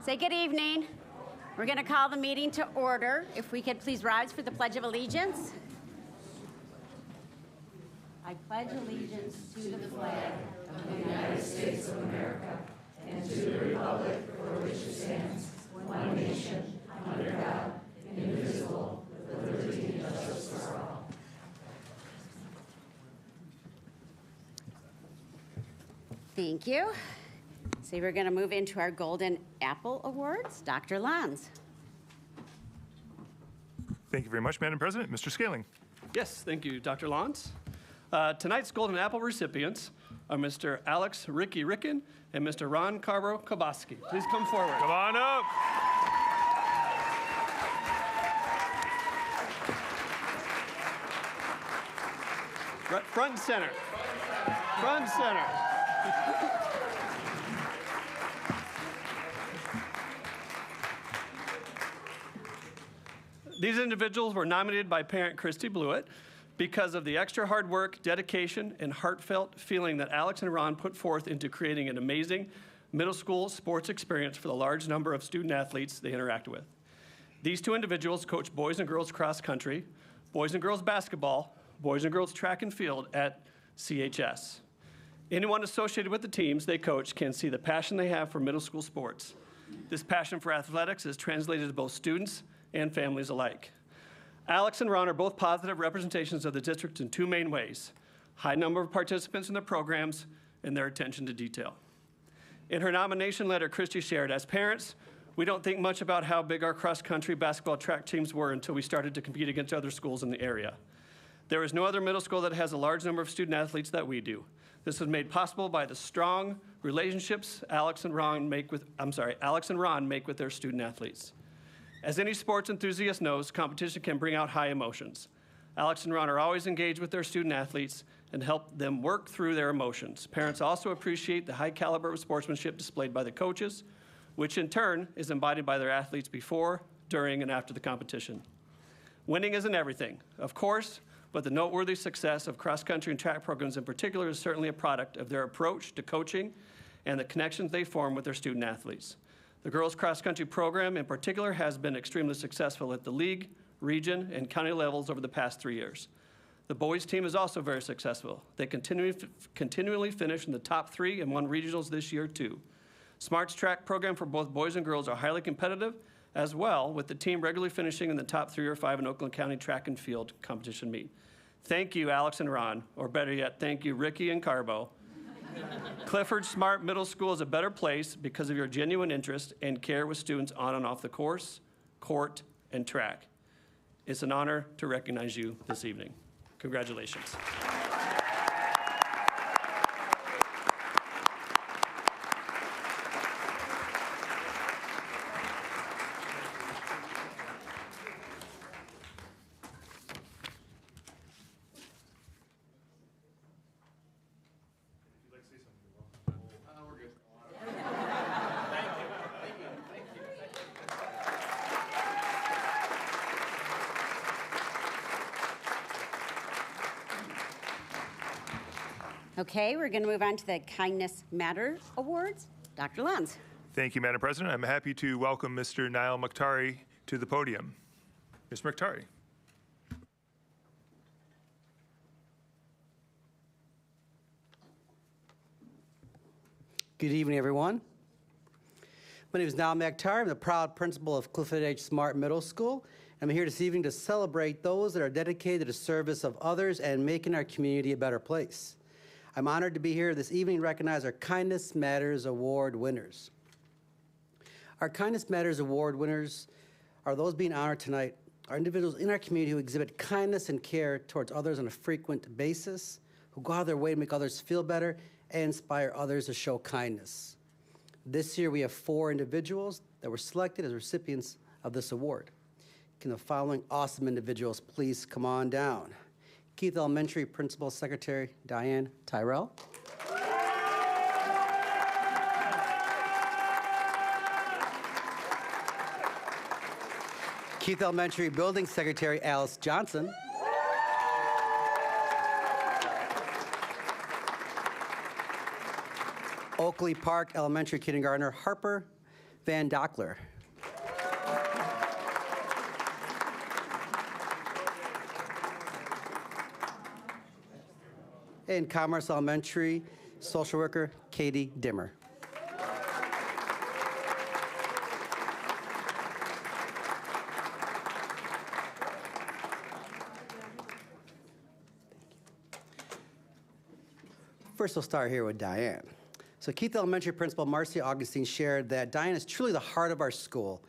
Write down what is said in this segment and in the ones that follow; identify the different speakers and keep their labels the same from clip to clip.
Speaker 1: Say good evening. We're going to call the meeting to order. If we could please rise for the Pledge of Allegiance. I pledge allegiance to the flag of the United States of America and to the republic for which it stands, one nation, under God, indivisible, with liberty and justice for all. Thank you. So we're going to move into our Golden Apple Awards. Dr. Lanz.
Speaker 2: Thank you very much, Madam President. Mr. Scaling.
Speaker 3: Yes, thank you, Dr. Lanz. Tonight's Golden Apple recipients are Mr. Alex Ricky Ricken and Mr. Ron Carbo-Kobaski. Please come forward.
Speaker 2: Come on up.
Speaker 3: Right, front and center. Front and center. These individuals were nominated by parent Christy Blewett because of the extra hard work, dedication, and heartfelt feeling that Alex and Ron put forth into creating an amazing middle school sports experience for the large number of student athletes they interact with. These two individuals coach boys and girls cross country, boys and girls basketball, boys and girls track and field at CHS. Anyone associated with the teams they coach can see the passion they have for middle school sports. This passion for athletics is translated to both students and families alike. Alex and Ron are both positive representations of the district in two main ways: high number of participants in the programs and their attention to detail. In her nomination letter, Christy shared, as parents, we don't think much about how big our cross-country basketball track teams were until we started to compete against other schools in the area. There is no other middle school that has a large number of student athletes that we do. This was made possible by the strong relationships Alex and Ron make with their student athletes. As any sports enthusiast knows, competition can bring out high emotions. Alex and Ron are always engaged with their student athletes and help them work through their emotions. Parents also appreciate the high caliber of sportsmanship displayed by the coaches, which in turn is embodied by their athletes before, during, and after the competition. Winning isn't everything, of course, but the noteworthy success of cross-country and track programs in particular is certainly a product of their approach to coaching and the connections they form with their student athletes. The girls' cross-country program in particular has been extremely successful at the league, region, and county levels over the past 3 years. The boys' team is also very successful. They continually finish in the top 3 and won regionals this year too. Smart's track program for both boys and girls are highly competitive as well, with the team regularly finishing in the top 3 or 5 in Oakland County track and field competition meet. Thank you, Alex and Ron, or better yet, thank you, Ricky and Carbo. Clifford Smart Middle School is a better place because of your genuine interest and care with students on and off the course, court, and track. It's an honor to recognize you this evening. Congratulations.
Speaker 1: Okay, we're going to move on to the Kindness Matter Awards. Dr. Lanz.
Speaker 2: Thank you, Madam President. I'm happy to welcome Mr. Niall Mukhtari to the podium. Mr. Mukhtari.
Speaker 4: Good evening, everyone. My name is Niall Mukhtari. I'm the proud principal of Clifford H. Smart Middle School. I'm here this evening to celebrate those that are dedicated to the service of others and making our community a better place. I'm honored to be here this evening to recognize our Kindness Matters Award winners. Our Kindness Matters Award winners are those being honored tonight are individuals in our community who exhibit kindness and care towards others on a frequent basis, who go out of their way to make others feel better and inspire others to show kindness. This year we have 4 individuals that were selected as recipients of this award. Can the following awesome individuals please come on down? Keith Elementary Principal Secretary Diane Tyrell. Keith Elementary Building Secretary Alice Johnson. Oakley Park Elementary Kindergartner Harper Van Dockler. In Commerce Elementary, social worker Katie Dimmer. First, we'll start here with Diane. So Keith Elementary Principal Marcia Augustine shared that Diane is truly the heart of our school,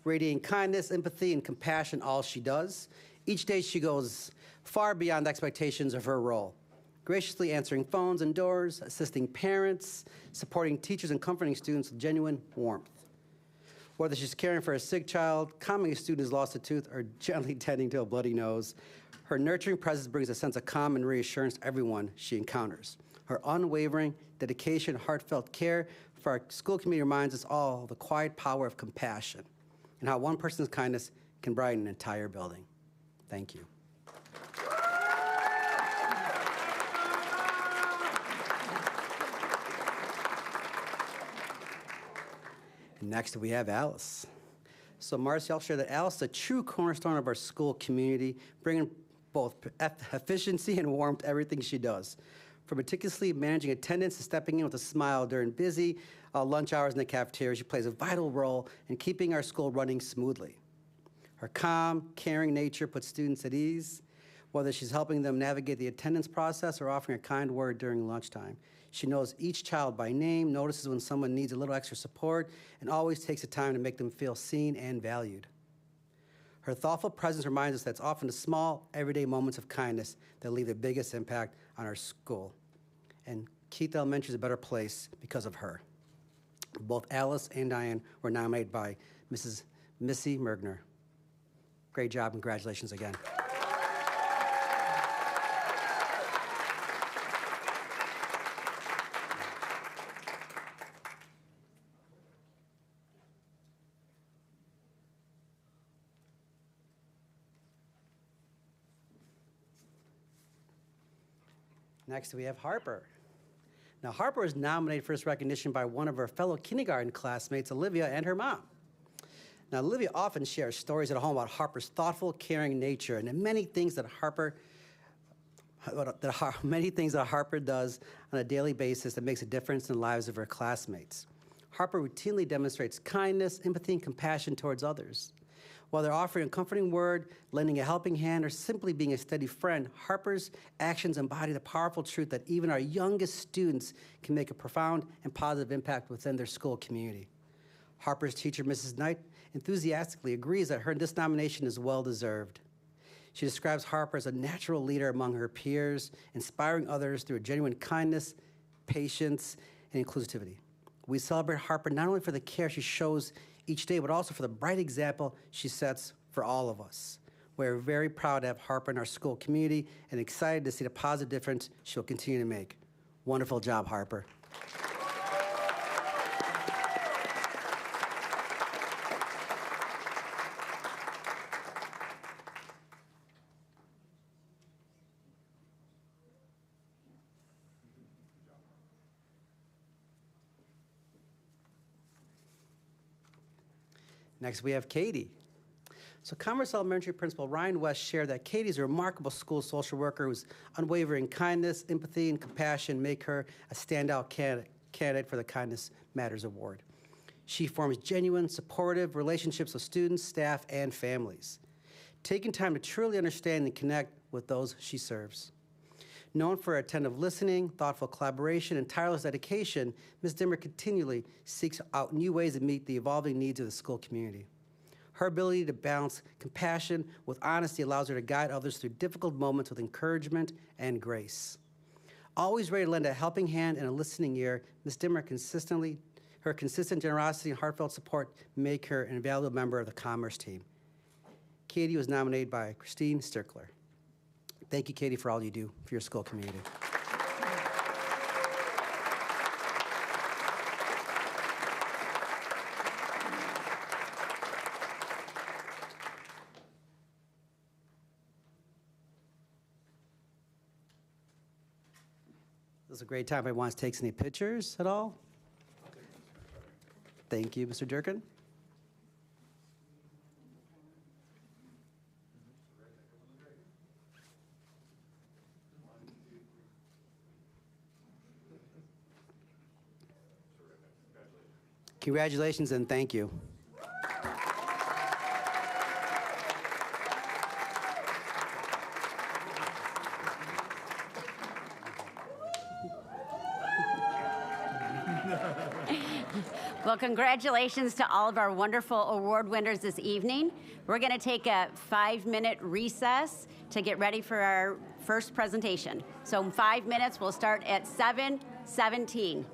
Speaker 4: radiating kindness, empathy, and compassion all she does. Each day she goes far beyond the expectations of her role, graciously answering phones and doors, assisting parents, supporting teachers, and comforting students with genuine warmth. Whether she's caring for a sick child, calming a student who's lost a tooth, or gently tending to a bloody nose, her nurturing presence brings a sense of calm and reassurance to everyone she encounters. Her unwavering dedication, heartfelt care for our school community reminds us all of the quiet power of compassion and how one person's kindness can brighten an entire building. Thank you. And next we have Alice. So Marcy, I'll share that Alice is a true cornerstone of our school community, bringing both efficiency and warmth to everything she does. From meticulously managing attendance to stepping in with a smile during busy lunch hours in the cafeteria, she plays a vital role in keeping our school running smoothly. Her calm, caring nature puts students at ease, whether she's helping them navigate the attendance process or offering a kind word during lunchtime. She knows each child by name, notices when someone needs a little extra support, and always takes the time to make them feel seen and valued. Her thoughtful presence reminds us that it's often the small, everyday moments of kindness that leave the biggest impact on our school. And Keith Elementary is a better place because of her. Both Alice and Diane were nominated by Mrs. Missy Mergner. Great job, congratulations again. Next, we have Harper. Now, Harper was nominated for this recognition by one of her fellow kindergarten classmates, Olivia, and her mom. Now, Olivia often shares stories at home about Harper's thoughtful, caring nature, and the many things that Harper does on a daily basis that makes a difference in the lives of her classmates. Harper routinely demonstrates kindness, empathy, and compassion towards others. Whether offering a comforting word, lending a helping hand, or simply being a steady friend, Harper's actions embody the powerful truth that even our youngest students can make a profound and positive impact within their school community. Harper's teacher, Mrs. Knight, enthusiastically agrees that this nomination is well-deserved. She describes Harper as a natural leader among her peers, inspiring others through genuine kindness, patience, and inclusivity. We celebrate Harper not only for the care she shows each day, but also for the bright example she sets for all of us. We're very proud to have Harper in our school community and excited to see the positive difference she'll continue to make. Wonderful job, Harper. Next, we have Katie. So Commerce Elementary Principal Ryan West shared that Katie is a remarkable school social worker whose unwavering kindness, empathy, and compassion make her a standout candidate for the Kindness Matters Award. She forms genuine, supportive relationships with students, staff, and families, taking time to truly understand and connect with those she serves. Known for attentive listening, thoughtful collaboration, and tireless dedication, Ms. Dimmer continually seeks out new ways to meet the evolving needs of the school community. Her ability to balance compassion with honesty allows her to guide others through difficult moments with encouragement and grace. Always ready to lend a helping hand and a listening ear, Ms. Dimmer her consistent generosity and heartfelt support make her an invaluable member of the Commerce team. Katie was nominated by Christine Stirkler. Thank you, Katie, for all you do for your school community. This is a great time. Everyone wants to take any pictures at all? Thank you, Mr. Durkin. Congratulations and thank you.
Speaker 1: Well, congratulations to all of our wonderful award winners this evening. We're going to take a 5-minute recess to get ready for our first presentation. So in 5 minutes, we'll start at 7:17.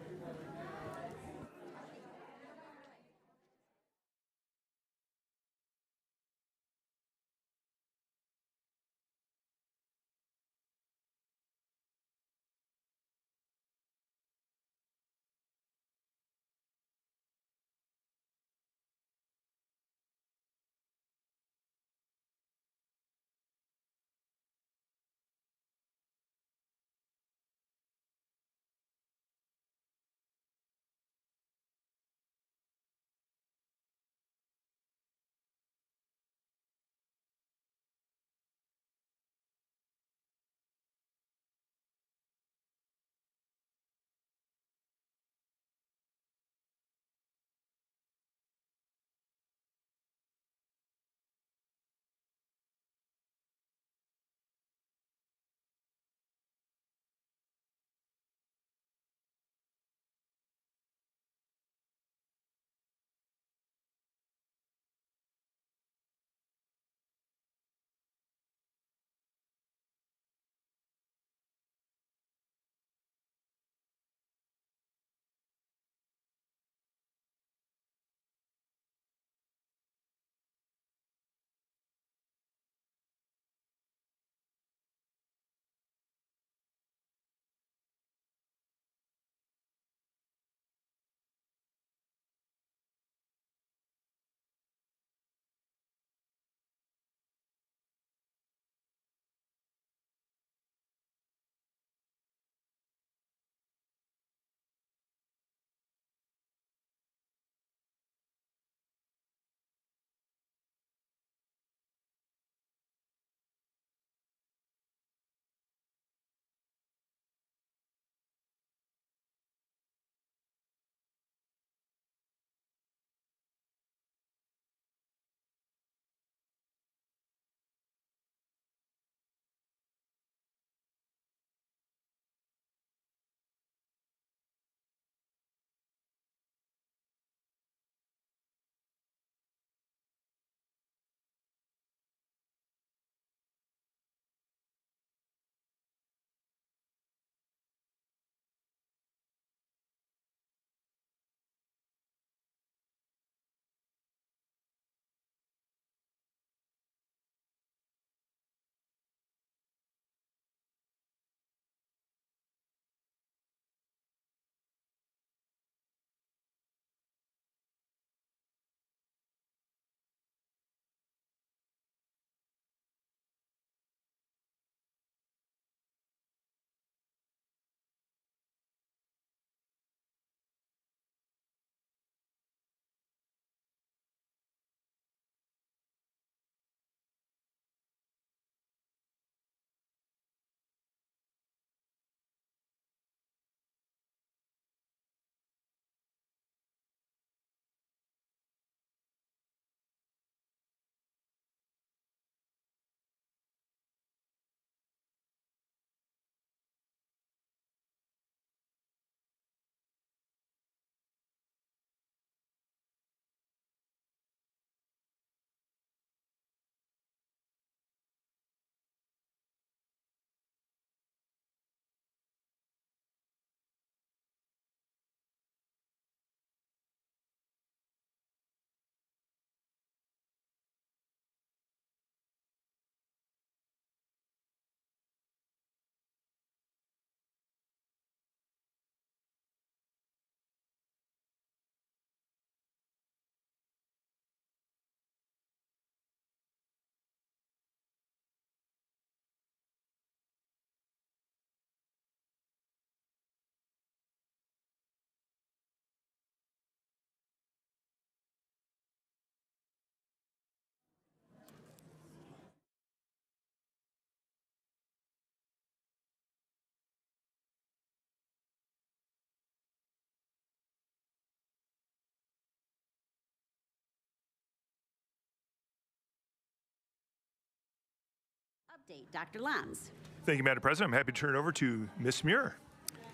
Speaker 1: update. Dr. Lanz.
Speaker 2: Thank you, Madam President. I'm happy to turn it over to Ms. Muir.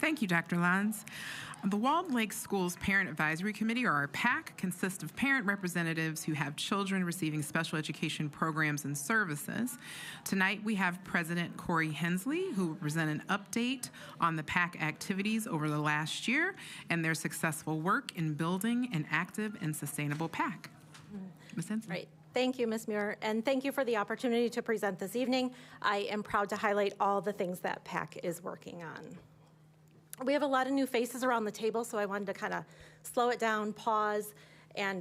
Speaker 5: Thank you, Dr. Lanz. The Walled Lake Schools Parent Advisory Committee, or our PAC, consists of parent representatives who have children receiving special education programs and services. Tonight, we have President Corey Hensley, who will present an update on the PAC activities over the last year and their successful work in building an active and sustainable PAC. Ms. Hensley.
Speaker 6: Right. Thank you, Ms. Muir, and thank you for the opportunity to present this evening. I am proud to highlight all the things that PAC is working on. We have a lot of new faces around the table, so I wanted to kind of slow it down, pause, and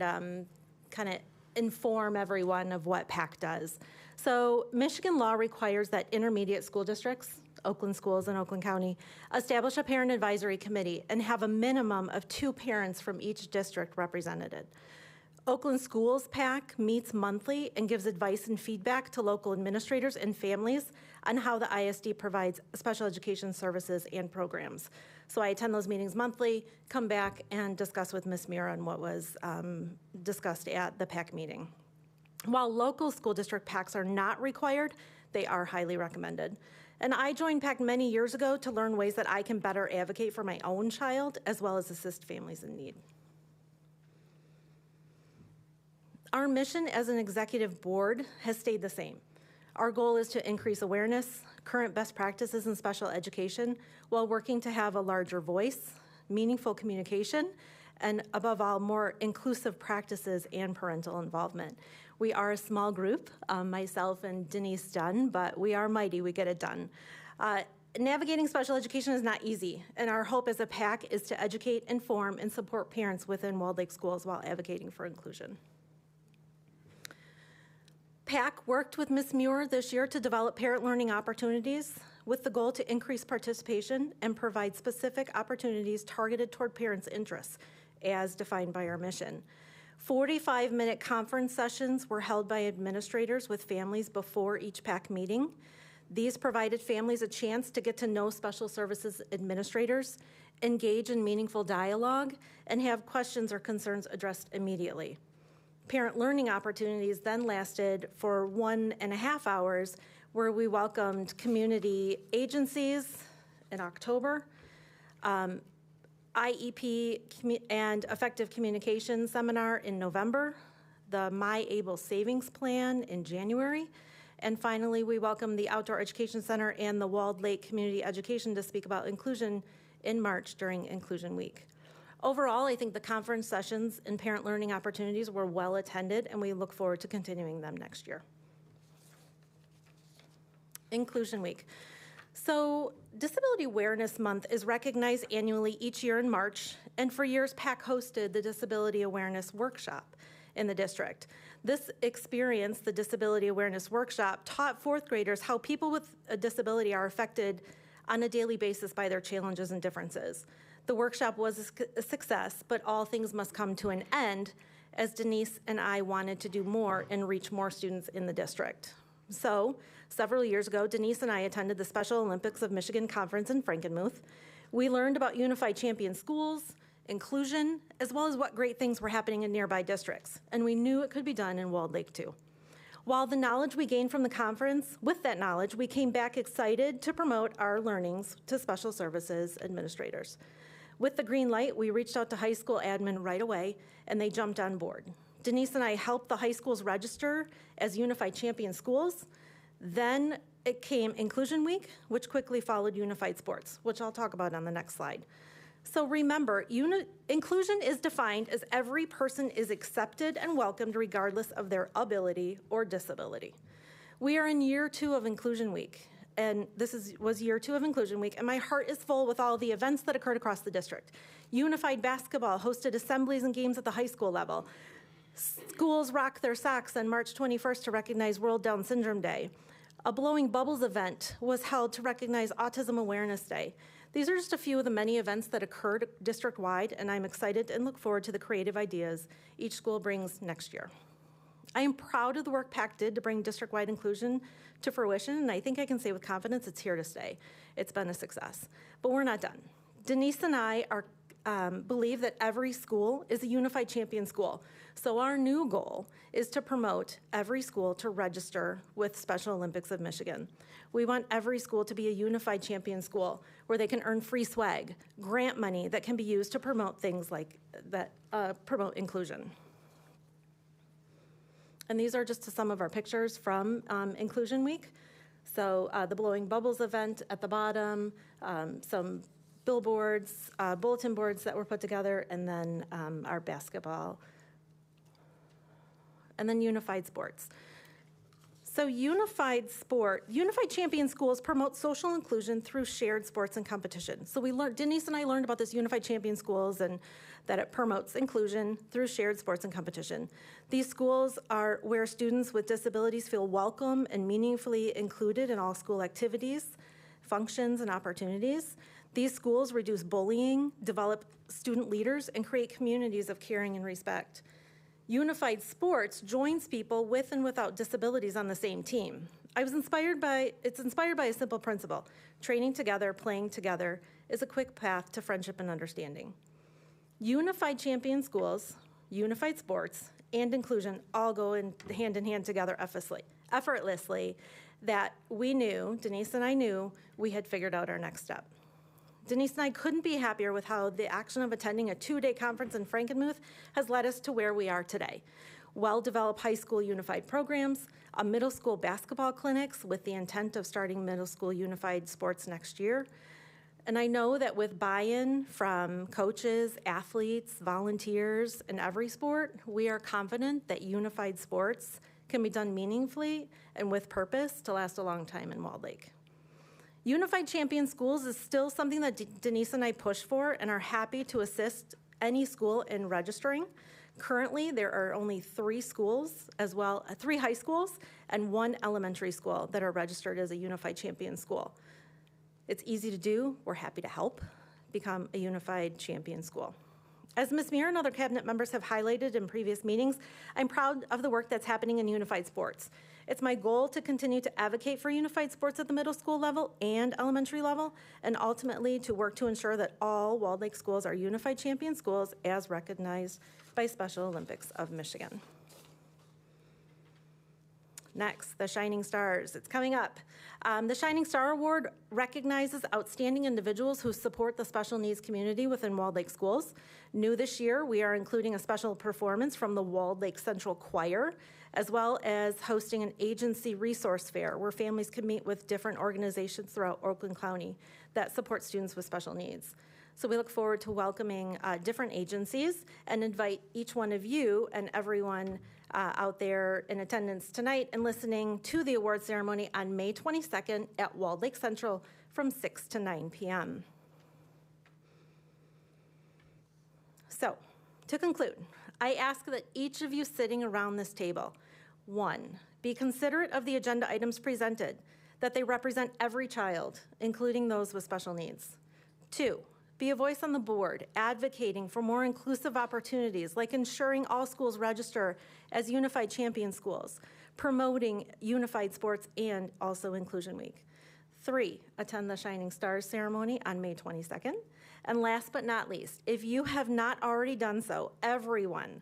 Speaker 6: kind of inform everyone of what PAC does. So Michigan law requires that intermediate school districts, Oakland schools and Oakland County, establish a parent advisory committee and have a minimum of 2 parents from each district represented. Oakland Schools PAC meets monthly and gives advice and feedback to local administrators and families on how the ISD provides special education services and programs. So I attend those meetings monthly, come back and discuss with Ms. Muir on what was discussed at the PAC meeting. While local school district PACs are not required, they are highly recommended. And I joined PAC many years ago to learn ways that I can better advocate for my own child as well as assist families in need. Our mission as an executive board has stayed the same. Our goal is to increase awareness, current best practices in special education, while working to have a larger voice, meaningful communication, and above all, more inclusive practices and parental involvement. We are a small group, myself and Denise Dunn, but we are mighty, we get it done. Navigating special education is not easy, and our hope as a PAC is to educate, inform, and support parents within Walled Lake Schools while advocating for inclusion. PAC worked with Ms. Muir this year to develop parent learning opportunities with the goal to increase participation and provide specific opportunities targeted toward parents' interests as defined by our mission. 45-minute conference sessions were held by administrators with families before each PAC meeting. These provided families a chance to get to know special services administrators, engage in meaningful dialogue, and have questions or concerns addressed immediately. Parent learning opportunities then lasted for 1.5 hours, where we welcomed community agencies in October, IEP and effective communication seminar in November, the My Able Savings Plan in January, and finally we welcomed the Outdoor Education Center and the Walled Lake Community Education to speak about inclusion in March during Inclusion Week. Overall, I think the conference sessions and parent learning opportunities were well attended, and we look forward to continuing them next year. Inclusion Week. So Disability Awareness Month is recognized annually each year in March, and for years PAC hosted the Disability Awareness Workshop in the district. This experience, the Disability Awareness Workshop, taught 4th graders how people with a disability are affected on a daily basis by their challenges and differences. The workshop was a success, but all things must come to an end, as Denise and I wanted to do more and reach more students in the district. So, several years ago, Denise and I attended the Special Olympics of Michigan Conference in Frankenmuth. We learned about Unified Champion Schools, inclusion, as well as what great things were happening in nearby districts, and we knew it could be done in Walled Lake too. While the knowledge we gained from the conference, with that knowledge, we came back excited to promote our learnings to special services administrators. With the green light, we reached out to high school admin right away, and they jumped on board. Denise and I helped the high schools register as Unified Champion Schools. Then it came Inclusion Week, which quickly followed Unified Sports, which I'll talk about on the next slide. So remember, inclusion is defined as every person is accepted and welcomed regardless of their ability or disability. We are in year 2 of Inclusion Week, and this was year 2 of Inclusion Week, and my heart is full with all the events that occurred across the district. Unified Basketball hosted assemblies and games at the high school level. Schools rocked their socks on March 21st to recognize World Down Syndrome Day. A Blowing Bubbles event was held to recognize Autism Awareness Day. These are just a few of the many events that occurred district-wide, and I'm excited and look forward to the creative ideas each school brings next year. I am proud of the work PAC did to bring district-wide inclusion to fruition, and I think I can say with confidence it's here to stay. It's been a success. But we're not done. Denise and I are believe that every school is a unified champion school. So our new goal is to promote every school to register with Special Olympics of Michigan. We want every school to be a unified champion school where they can earn free swag, grant money that can be used to promote things like that, promote inclusion. And these are just some of our pictures from Inclusion Week. So the Blowing Bubbles event at the bottom, some billboards, bulletin boards that were put together, and then our basketball, and then unified sports. So unified champion schools promote social inclusion through shared sports and competition. So Denise and I learned about this unified champion schools and that it promotes inclusion through shared sports and competition. These schools are where students with disabilities feel welcome and meaningfully included in all school activities, functions, and opportunities. These schools reduce bullying, develop student leaders, and create communities of caring and respect. Unified sports joins people with and without disabilities on the same team. It's inspired by a simple principle. Training together, playing together is a quick path to friendship and understanding. Unified champion schools, unified sports, and inclusion all go hand in hand together effortlessly, that Denise and I knew we had figured out our next step. Denise and I couldn't be happier with how the action of attending a 2-day conference in Frankenmuth has led us to where we are today. Well-developed high school unified programs, a middle school basketball clinics with the intent of starting middle school unified sports next year. And I know that with buy-in from coaches, athletes, volunteers in every sport, we are confident that unified sports can be done meaningfully and with purpose to last a long time in Walled Lake. Unified Champion Schools is still something that Denise and I push for and are happy to assist any school in registering. Currently, there are only 3 schools, as well, 3 high schools and 1 elementary school that are registered as a Unified Champion School. It's easy to do. We're happy to help become a Unified Champion School. As Ms. Muir and other cabinet members have highlighted in previous meetings, I'm proud of the work that's happening in unified sports. It's my goal to continue to advocate for unified sports at the middle school level and elementary level, and ultimately to work to ensure that all Walled Lake schools are unified champion schools as recognized by Special Olympics of Michigan. Next, the Shining Stars. It's coming up. The Shining Star Award recognizes outstanding individuals who support the special needs community within Walled Lake schools. New this year, we are including a special performance from the Walled Lake Central Choir, as well as hosting an agency resource fair where families can meet with different organizations throughout Oakland County that support students with special needs. So we look forward to welcoming different agencies and invite each one of you and everyone out there in attendance tonight and listening to the award ceremony on May 22nd at Walled Lake Central from 6 to 9 p.m. So, to conclude, I ask that each of you sitting around this table, 1, be considerate of the agenda items presented, that they represent every child, including those with special needs. 2, be a voice on the board, advocating for more inclusive opportunities, like ensuring all schools register as Unified Champion Schools, promoting unified sports, and also Inclusion Week. 3, attend the Shining Stars ceremony on May 22nd. And last but not least, if you have not already done so, everyone,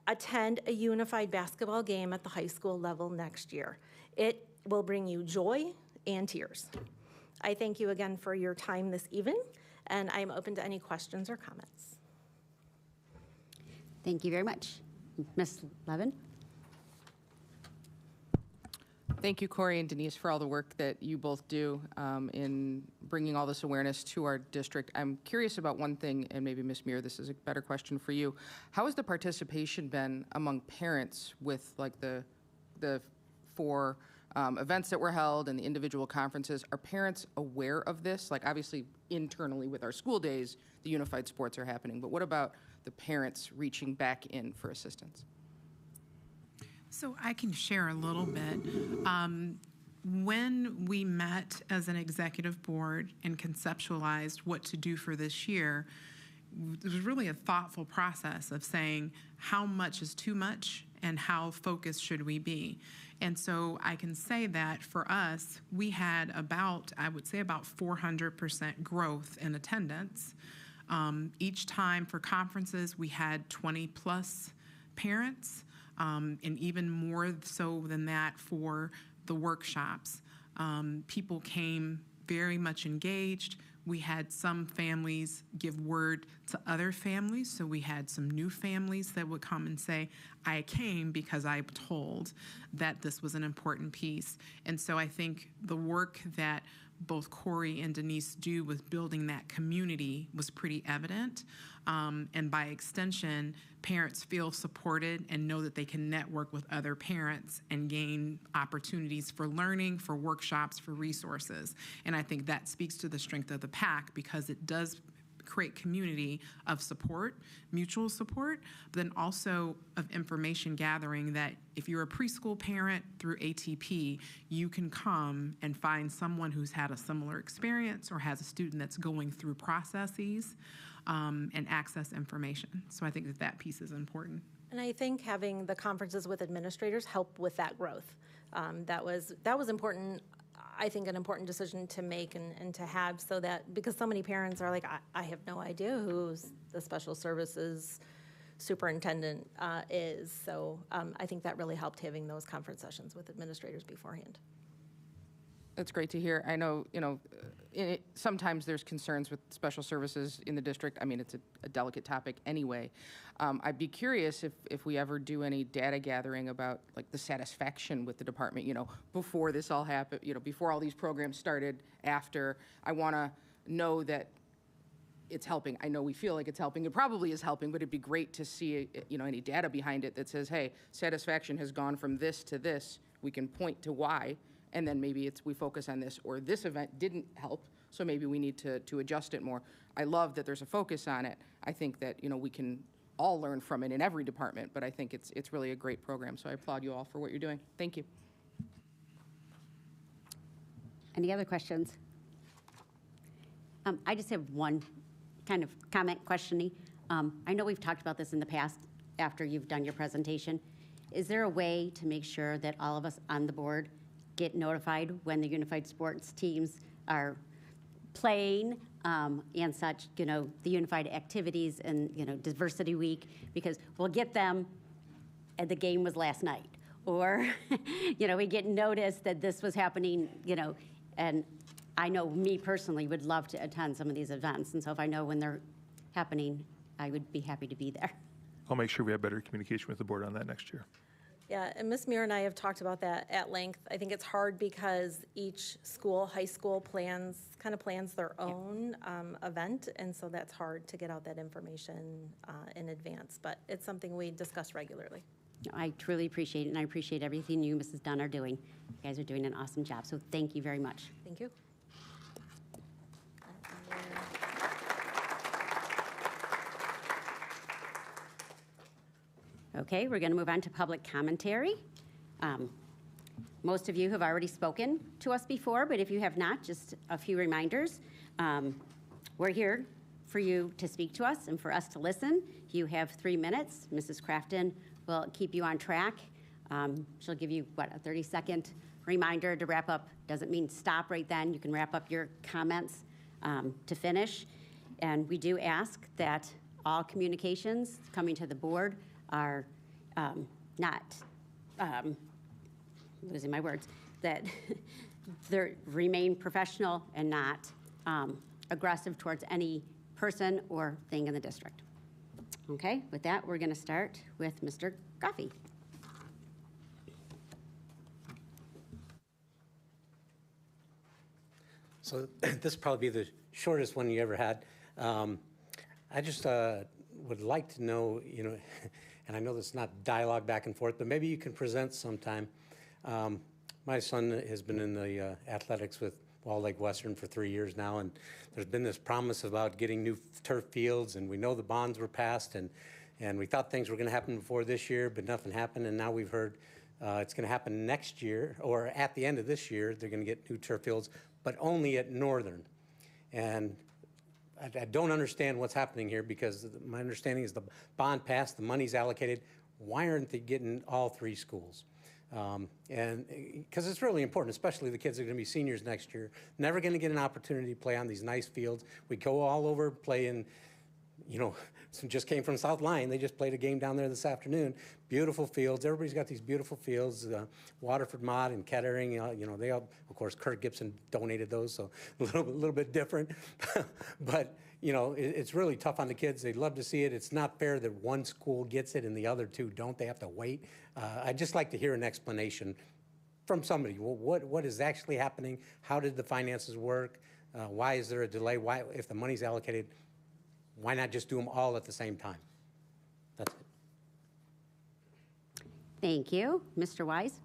Speaker 6: attend a unified basketball game at the high school level next year. It will bring you joy and tears. I thank you again for your time this evening, and I'm open to any questions or comments.
Speaker 1: Thank you very much. Ms. Levin?
Speaker 7: Thank you, Corey and Denise, for all the work that you both do in bringing all this awareness to our district. I'm curious about one thing, and maybe Ms. Muir, this is a better question for you. How has the participation been among parents with like the 4 events that were held and the individual conferences? Are parents aware of this? Like obviously internally with our school days, the unified sports are happening, but what about the parents reaching back in for assistance?
Speaker 5: So I can share a little bit. When we met as an executive board and conceptualized what to do for this year, it was really a thoughtful process of saying how much is too much and how focused should we be. And so I can say that for us, we had about, I would say about 400% growth in attendance. Each time for conferences, we had 20-plus parents, and even more so than that for the workshops. People came very much engaged. We had some families give word to other families, so we had some new families that would come and say, I came because I was told that this was an important piece. And so I think the work that both Corey and Denise do with building that community was pretty evident. And by extension, parents feel supported and know that they can network with other parents and gain opportunities for learning, for workshops, for resources. And I think that speaks to the strength of the PAC because it does create community of support, mutual support, but then also of information gathering that if you're a preschool parent through ATP, you can come and find someone who's had a similar experience or has a student that's going through processes and access information. So I think that that piece is important.
Speaker 6: And I think having the conferences with administrators help with that growth. That was important. I think an important decision to make and to have, so that, because so many parents are like, I have no idea who the special services superintendent is. So I think that really helped having those conference sessions with administrators beforehand.
Speaker 7: That's great to hear. I know, sometimes there's concerns with special services in the district. I mean, it's a delicate topic anyway. I'd be curious if we ever do any data gathering about like the satisfaction with the department, before this all happened, before all these programs started, after. I want to know that it's helping. I know we feel like it's helping. It probably is helping, but it'd be great to see, any data behind it that says, hey, satisfaction has gone from this to this. We can point to why. And then maybe we focus on this, or this event didn't help, so maybe we need to adjust it more. I love that there's a focus on it. I think that, we can all learn from it in every department, but I think it's really a great program, so I applaud you all for what you're doing. Thank you.
Speaker 1: Any other questions? I just have one kind of comment questioning. I know we've talked about this in the past after you've done your presentation. Is there a way to make sure that all of us on the board get notified when the unified sports teams are playing and such, the unified activities and, diversity week, because we'll get them and the game was last night, or, we get notice that this was happening, and I know me personally would love to attend some of these events. And so if I know when they're happening, I would be happy to be there.
Speaker 2: I'll make sure we have better communication with the board on that next year.
Speaker 6: Yeah, and Ms. Muir and I have talked about that at length. I think it's hard because each school, high school, plans their own event, and so that's hard to get out that information in advance. But it's something we discuss regularly.
Speaker 1: I truly appreciate it, and I appreciate everything you, Mrs. Dunn, are doing. You guys are doing an awesome job, so thank you very much.
Speaker 6: Thank you.
Speaker 1: Okay, we're going to move on to public commentary. Most of you have already spoken to us before, but if you have not, just a few reminders. We're here for you to speak to us and for us to listen. You have 3 minutes. Mrs. Crafton will keep you on track. She'll give you, a 30-second reminder to wrap up. Doesn't mean stop right then. You can wrap up your comments to finish. And we do ask that all communications coming to the board are not, losing my words, that they remain professional and not aggressive towards any person or thing in the district. Okay, with that, we're going to start with Mr. Goffey.
Speaker 8: So this will probably be the shortest one you ever had. I just would like to know, and I know this is not dialogue back and forth, but maybe you can present sometime. My son has been in the athletics with Walled Lake Western for 3 years now, and there's been this promise about getting new turf fields, and we know the bonds were passed, and we thought things were going to happen before this year, but nothing happened, and now we've heard it's going to happen next year, or at the end of this year, they're going to get new turf fields, but only at Northern. And I don't understand what's happening here, because my understanding is the bond passed, the money's allocated. Why aren't they getting all 3 schools? And because it's really important, especially the kids that are going to be seniors next year, never going to get an opportunity to play on these nice fields. We go all over, play in you know, just came from South Lyon. They just played a game down there this afternoon. Beautiful fields. Everybody's got these beautiful fields. Waterford Mott and Kettering, you know, they all, of course, Kurt Gibson donated those, so a little bit different. But, you know, it's really tough on the kids. They'd love to see it. It's not fair that one school gets it and the other two don't. They have to wait. I'd just like to hear an explanation from somebody. Well, what is actually happening? How did the finances work? Why is there a delay? Why, if the money's allocated, why not just do them all at the same time? That's it.
Speaker 1: Thank you. Mr. Wise?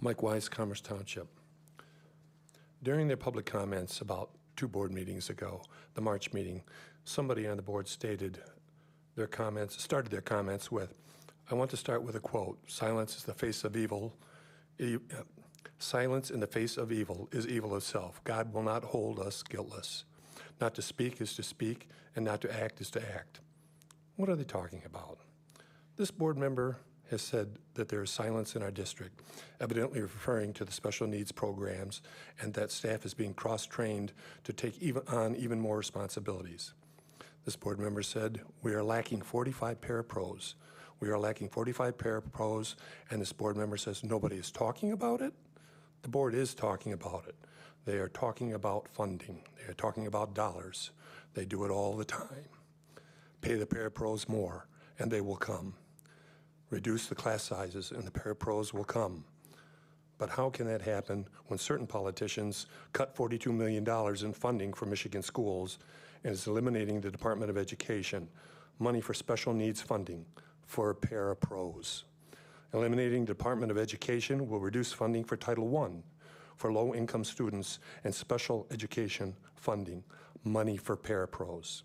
Speaker 9: Mike Wise, Commerce Township. During their public comments about 2 board meetings ago, the March meeting, somebody on the board started their comments with, I want to start with a quote, silence is the face of evil. Silence in the face of evil is evil itself. God will not hold us guiltless. Not to speak is to speak, and not to act is to act. What are they talking about? This board member has said that there is silence in our district, evidently referring to the special needs programs and that staff is being cross-trained to take on even more responsibilities. This board member said, we are lacking 45 parapros. We are lacking 45 parapros, and this board member says nobody is talking about it. The board is talking about it. They are talking about funding. They are talking about dollars. They do it all the time. Pay the parapros more, and they will come. Reduce the class sizes, and the parapros will come. But how can that happen when certain politicians cut $42 million in funding for Michigan schools and is eliminating the Department of Education, money for special needs funding for parapros? Eliminating the Department of Education will reduce funding for Title I, for low-income students, and special education funding, money for parapros.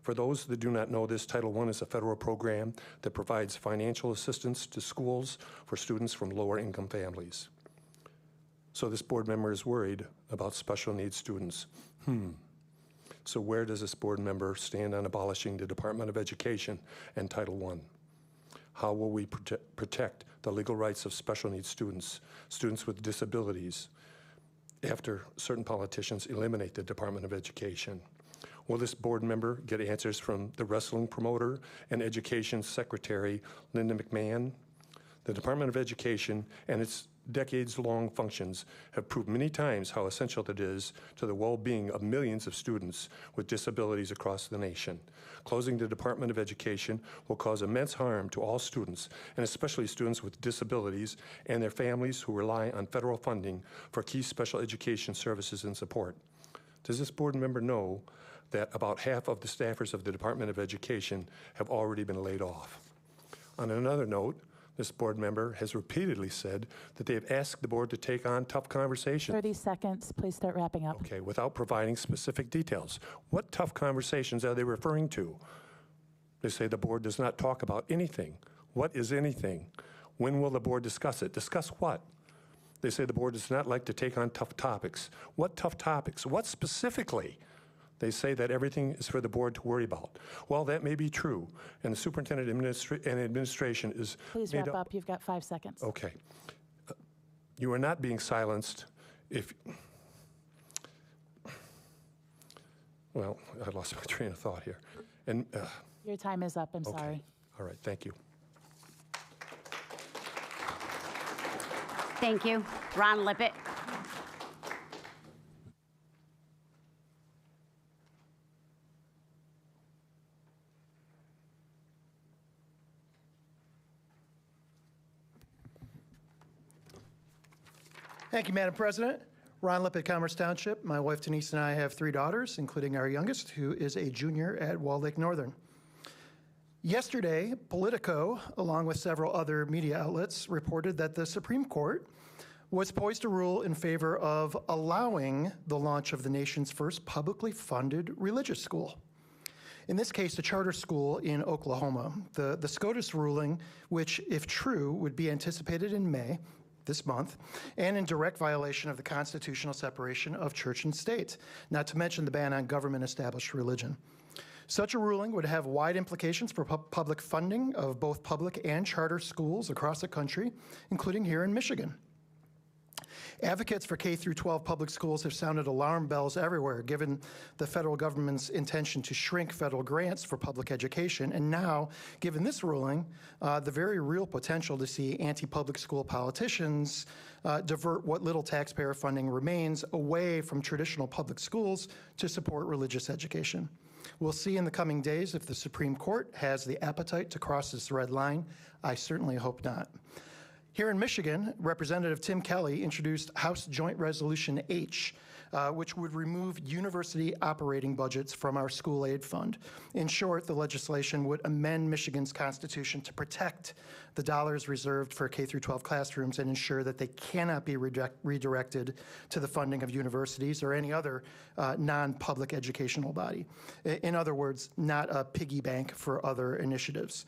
Speaker 9: For those that do not know this, Title I is a federal program that provides financial assistance to schools for students from lower income families. So this board member is worried about special needs students. So where does this board member stand on abolishing the Department of Education and Title I? How will we protect the legal rights of special needs students, students with disabilities, after certain politicians eliminate the Department of Education? Will this board member get answers from the wrestling promoter and education secretary, Linda McMahon? The Department of Education and its decades-long functions have proved many times how essential it is to the well-being of millions of students with disabilities across the nation. Closing the Department of Education will cause immense harm to all students, and especially students with disabilities and their families who rely on federal funding for key special education services and support. Does this board member know that about half of the staffers of the Department of Education have already been laid off? On another note, this board member has repeatedly said that they have asked the board to take on tough conversations.
Speaker 10: 30 seconds, please start wrapping up.
Speaker 9: Okay, without providing specific details. What tough conversations are they referring to? They say the board does not talk about anything. What is anything? When will the board discuss it? Discuss what? They say the board does not like to take on tough topics. What tough topics? What specifically? They say that everything is for the board to worry about. Well, that may be true, and the superintendent and administration is
Speaker 10: Please wrap up. You've got 5 seconds.
Speaker 9: Okay. You are not being silenced if... Well, I lost my train of thought here. And
Speaker 10: Your time is up. I'm
Speaker 9: okay.
Speaker 10: sorry.
Speaker 9: All right, thank you.
Speaker 1: Thank you. Ron Lippett.
Speaker 11: Thank you, Madam President. Ron Lippett, Commerce Township. My wife Denise and I have 3 daughters, including our youngest, who is a junior at Walled Lake Northern. Yesterday, Politico, along with several other media outlets, reported that the Supreme Court was poised to rule in favor of allowing the launch of the nation's first publicly funded religious school. In this case, a charter school in Oklahoma. The SCOTUS ruling, which, if true, would be anticipated in May, this month, and in direct violation of the constitutional separation of church and state, not to mention the ban on government-established religion. Such a ruling would have wide implications for public funding of both public and charter schools across the country, including here in Michigan. Advocates for K-12 public schools have sounded alarm bells everywhere, given the federal government's intention to shrink federal grants for public education, and now, given this ruling, the very real potential to see anti-public school politicians divert what little taxpayer funding remains away from traditional public schools to support religious education. We'll see in the coming days if the Supreme Court has the appetite to cross this red line. I certainly hope not. Here in Michigan, Representative Tim Kelly introduced House Joint Resolution H, which would remove university operating budgets from our school aid fund. In short, the legislation would amend Michigan's constitution to protect the dollars reserved for K-12 classrooms and ensure that they cannot be redirected to the funding of universities or any other non-public educational body. In other words, not a piggy bank for other initiatives.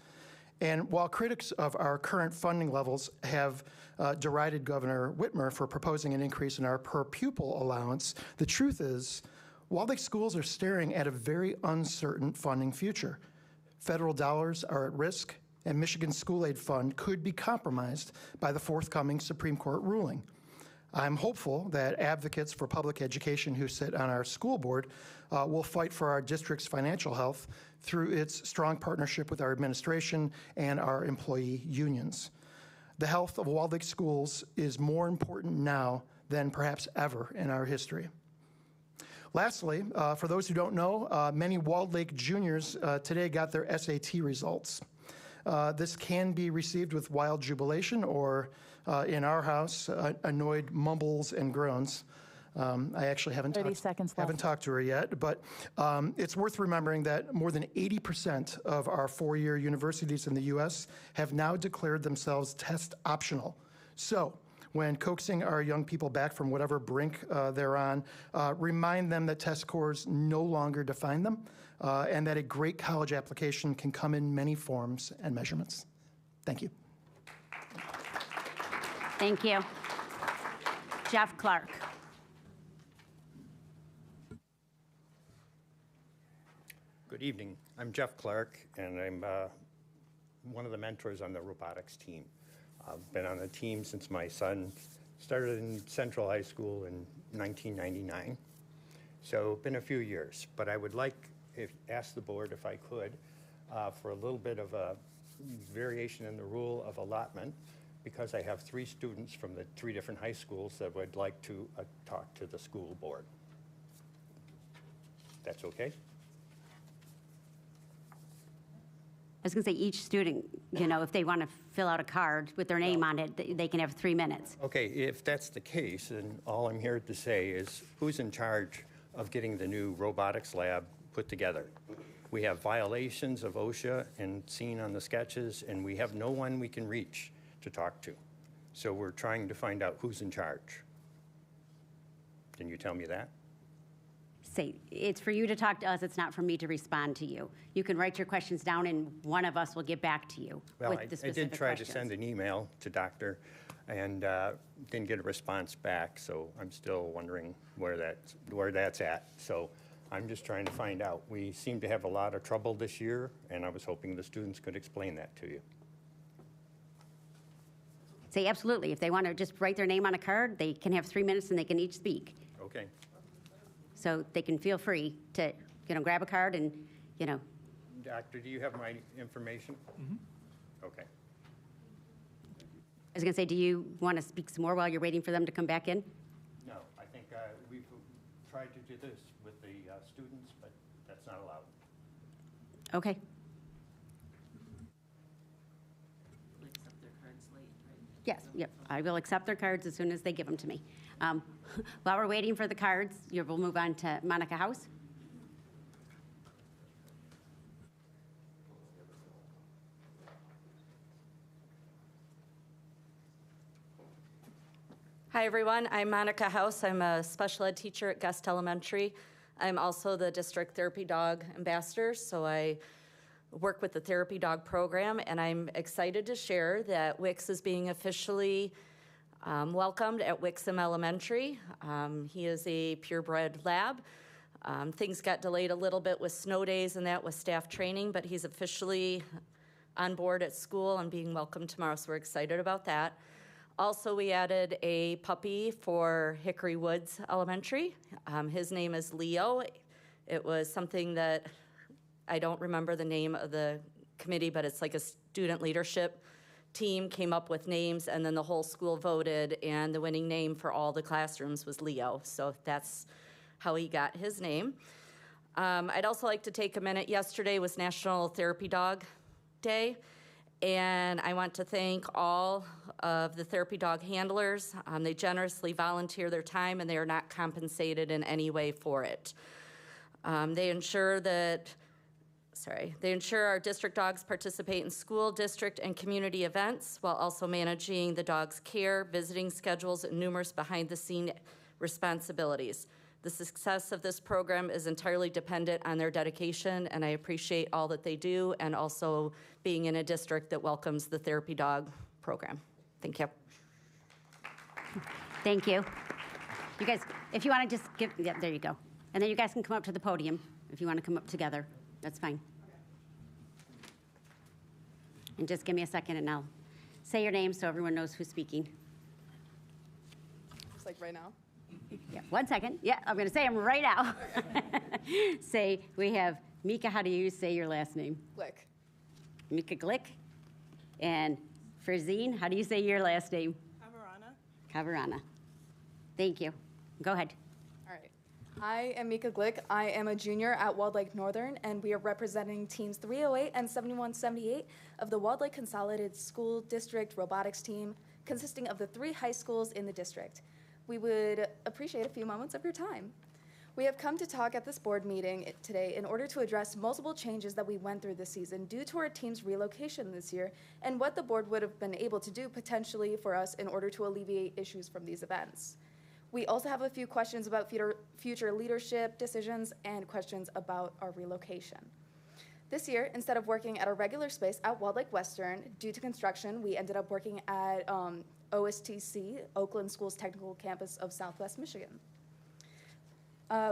Speaker 11: And while critics of our current funding levels have derided Governor Whitmer for proposing an increase in our per pupil allowance, the truth is, Walled Lake schools are staring at a very uncertain funding future. Federal dollars are at risk, and Michigan's school aid fund could be compromised by the forthcoming Supreme Court ruling. I'm hopeful that advocates for public education who sit on our school board will fight for our district's financial health through its strong partnership with our administration and our employee unions. The health of Walled Lake schools is more important now than perhaps ever in our history. Lastly, for those who don't know, many Walled Lake juniors today got their SAT results. This can be received with wild jubilation or, in our house, annoyed mumbles and groans. I actually haven't talked to her yet, but it's worth remembering that more than 80% of our four-year universities in the U.S. have now declared themselves test optional. So when coaxing our young people back from whatever brink they're on, remind them that test scores no longer define them, and that a great college application can come in many forms and measurements. Thank you.
Speaker 1: Thank you. Jeff Clark.
Speaker 12: Good evening. I'm Jeff Clark, and I'm one of the mentors on the robotics team. I've been on the team since my son started in Central High School in 1999. So been a few years, but I would like ask the board if I could for a little bit of a variation in the rule of allotment, because I have 3 students from the 3 different high schools that would like to talk to the school board. That's okay?
Speaker 1: I was going to say each student, you know, if they want to fill out a card with their name on it, they can have 3 minutes.
Speaker 12: Okay, if that's the case, then all I'm here to say is who's in charge of getting the new robotics lab put together? We have violations of OSHA and seen on the sketches, and we have no one we can reach to talk to. So we're trying to find out who's in charge. Can you tell me that?
Speaker 1: Say, it's for you to talk to us, it's not for me to respond to you. You can write your questions down and one of us will get back to you
Speaker 12: Well,
Speaker 1: with the specific
Speaker 12: I did try
Speaker 1: questions.
Speaker 12: to send an email to Doctor and didn't get a response back, so I'm still wondering where that's at. So I'm just trying to find out. We seem to have a lot of trouble this year, and I was hoping the students could explain that to you.
Speaker 1: Say, absolutely. If they want to just write their name on a card, they can have 3 minutes and they can each speak.
Speaker 12: Okay.
Speaker 1: So they can feel free to, you know, grab a card and, you know.
Speaker 12: Doctor, do you have my information? Mm-hmm. Okay.
Speaker 1: I was going to say, do you want to speak some more while you're waiting for them to come back in?
Speaker 12: No, I think we've tried to do this with the students, but that's not allowed.
Speaker 1: Okay. Yes, yep. I will accept their cards as soon as they give them to me. While we're waiting for the cards, we'll move on to Monica House.
Speaker 13: Hi, everyone. I'm Monica House. I'm a special ed teacher at Guest Elementary. I'm also the district therapy dog ambassador, so I work with the therapy dog program, and I'm excited to share that WICS is being officially Welcomed at Wixom Elementary. He is a purebred lab. Things got delayed a little bit with snow days and that with staff training, but he's officially on board at school and being welcomed tomorrow, so we're excited about that. Also, we added a puppy for Hickory Woods Elementary. His name is Leo. It was something that, I don't remember the name of the committee, but it's like a student leadership team came up with names, and then the whole school voted, and the winning name for all the classrooms was Leo. So that's how he got his name. I'd also like to take a minute. Yesterday was National Therapy Dog Day, and I want to thank all of the therapy dog handlers. They generously volunteer their time, and they are not compensated in any way for it. They ensure our district dogs participate in school, district, and community events while also managing the dog's care, visiting schedules, and numerous behind-the-scene responsibilities. The success of this program is entirely dependent on their dedication, and I appreciate all that they do, and also being in a district that welcomes the therapy dog program. Thank you.
Speaker 1: Thank you. You guys, if you want to just give, yeah, there you go. And then you guys can come up to the podium if you want to come up together. That's fine. And just give me a second and I'll say your name so everyone knows who's speaking.
Speaker 14: Just like right now?
Speaker 1: Yeah, 1 second. Yeah, I'm going to say them right now. Say, we have Mika, how do you say your last name?
Speaker 14: Glick.
Speaker 1: Mika Glick. And Ferzine, how do you say your last name? Cavarana. Thank you. Go ahead.
Speaker 14: All right. I am Mika Glick. I am a junior at Walled Lake Northern, and we are representing teams 308 and 7178 of the Walled Lake Consolidated School District Robotics team, consisting of the 3 high schools in the district. We would appreciate a few moments of your time. We have come to talk at this board meeting today in order to address multiple changes that we went through this season due to our team's relocation this year and what the board would have been able to do potentially for us in order to alleviate issues from these events. We also have a few questions about future leadership decisions and questions about our relocation. This year, instead of working at our regular space at Walled Lake Western, due to construction, we ended up working at OSTC, Oakland Schools Technical Campus of Southwest Michigan.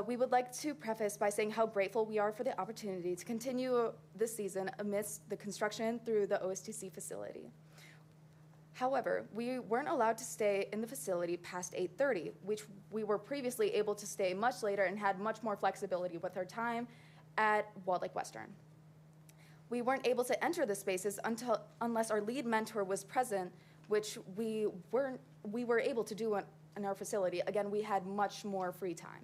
Speaker 14: We would like to preface by saying how grateful we are for the opportunity to continue this season amidst the construction through the OSTC facility. However, we weren't allowed to stay in the facility past 8:30, which we were previously able to stay much later and had much more flexibility with our time at Walled Lake Western. We weren't able to enter the spaces unless our lead mentor was present, which we were able to do in our facility. Again, we had much more free time.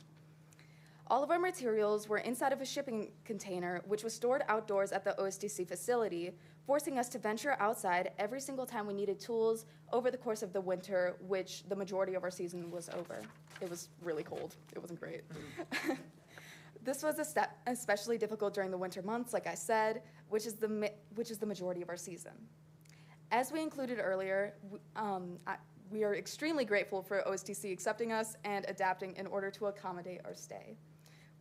Speaker 14: All of our materials were inside of a shipping container, which was stored outdoors at the OSTC facility, forcing us to venture outside every single time we needed tools over the course of the winter, which the majority of our season was over. It was really cold. It wasn't great. This was especially difficult during the winter months, like I said, which is the majority of our season. As we included earlier, we are extremely grateful for OSTC accepting us and adapting in order to accommodate our stay.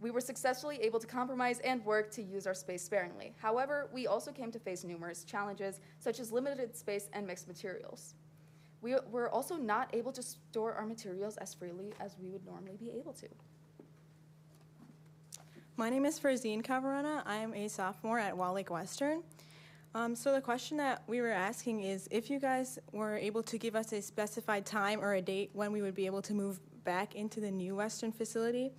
Speaker 14: We were successfully able to compromise and work to use our space sparingly. However, we also came to face numerous challenges, such as limited space and mixed materials. We were also not able to store our materials as freely as we would normally be able to.
Speaker 15: My name is Ferzine Cavarana. I am a sophomore at Walled Lake Western. So the question that we were asking is if you guys were able to give us a specified time or a date when we would be able to move back into the new Western facility.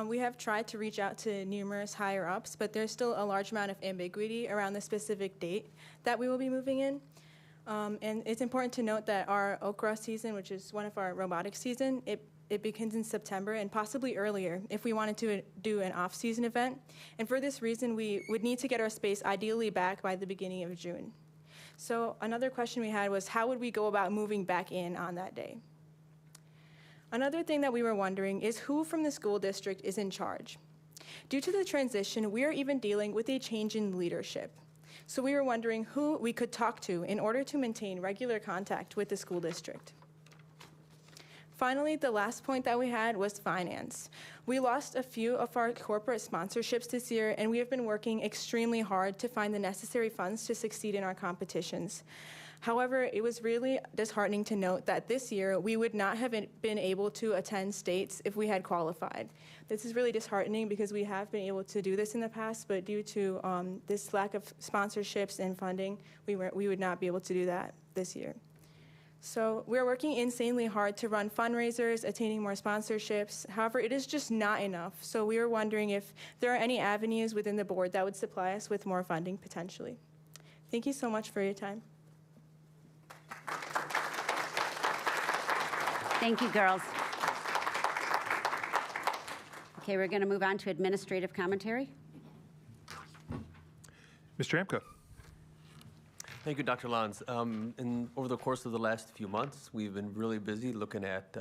Speaker 15: We have tried to reach out to numerous higher ups, but there's still a large amount of ambiguity around the specific date that we will be moving in. And it's important to note that our Okra season, which is one of our robotics season, it begins in September and possibly earlier if we wanted to do an off-season event. And for this reason, we would need to get our space ideally back by the beginning of June. So another question we had was how would we go about moving back in on that day? Another thing that we were wondering is who from the school district is in charge. Due to the transition, we are even dealing with a change in leadership. So we were wondering who we could talk to in order to maintain regular contact with the school district. Finally, the last point that we had was finance. We lost a few of our corporate sponsorships this year, and we have been working extremely hard to find the necessary funds to succeed in our competitions. However, it was really disheartening to note that this year we would not have been able to attend states if we had qualified. This is really disheartening because we have been able to do this in the past, but due to this lack of sponsorships and funding, we would not be able to do that this year. So we're working insanely hard to run fundraisers, attaining more sponsorships. However, it is just not enough. So we were wondering if there are any avenues within the board that would supply us with more funding potentially. Thank you so much for your time.
Speaker 1: Thank you, girls. Okay, we're going to move on to administrative commentary.
Speaker 2: Mr. Hamka.
Speaker 16: Thank you, Dr. Lons. Over the course of the last few months, we've been really busy looking at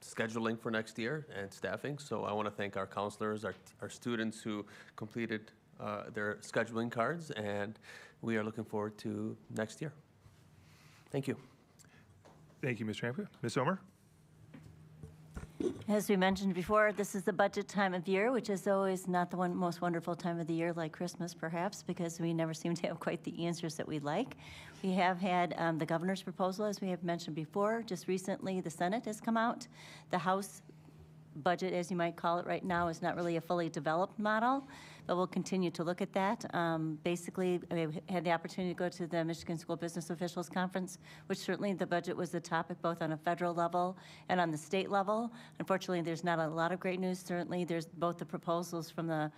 Speaker 16: scheduling for next year and staffing. So I want to thank our counselors, our students who completed their scheduling cards, and we are looking forward to next year. Thank you.
Speaker 2: Thank you, Mr. Hamka. Ms. Omer?
Speaker 17: As we mentioned before, this is the budget time of year, which is always not the most wonderful time of the year, like Christmas perhaps, because we never seem to have quite the answers that we'd like. We have had the governor's proposal, as we have mentioned before. Just recently, the Senate has come out. The House budget, as you might call it right now, is not really a fully developed model, but we'll continue to look at that. Basically, I had the opportunity to go to the Michigan School Business Officials Conference, which certainly the budget was the topic both on a federal level and on the state level. Unfortunately, there's not a lot of great news. Certainly, there's both the proposals from the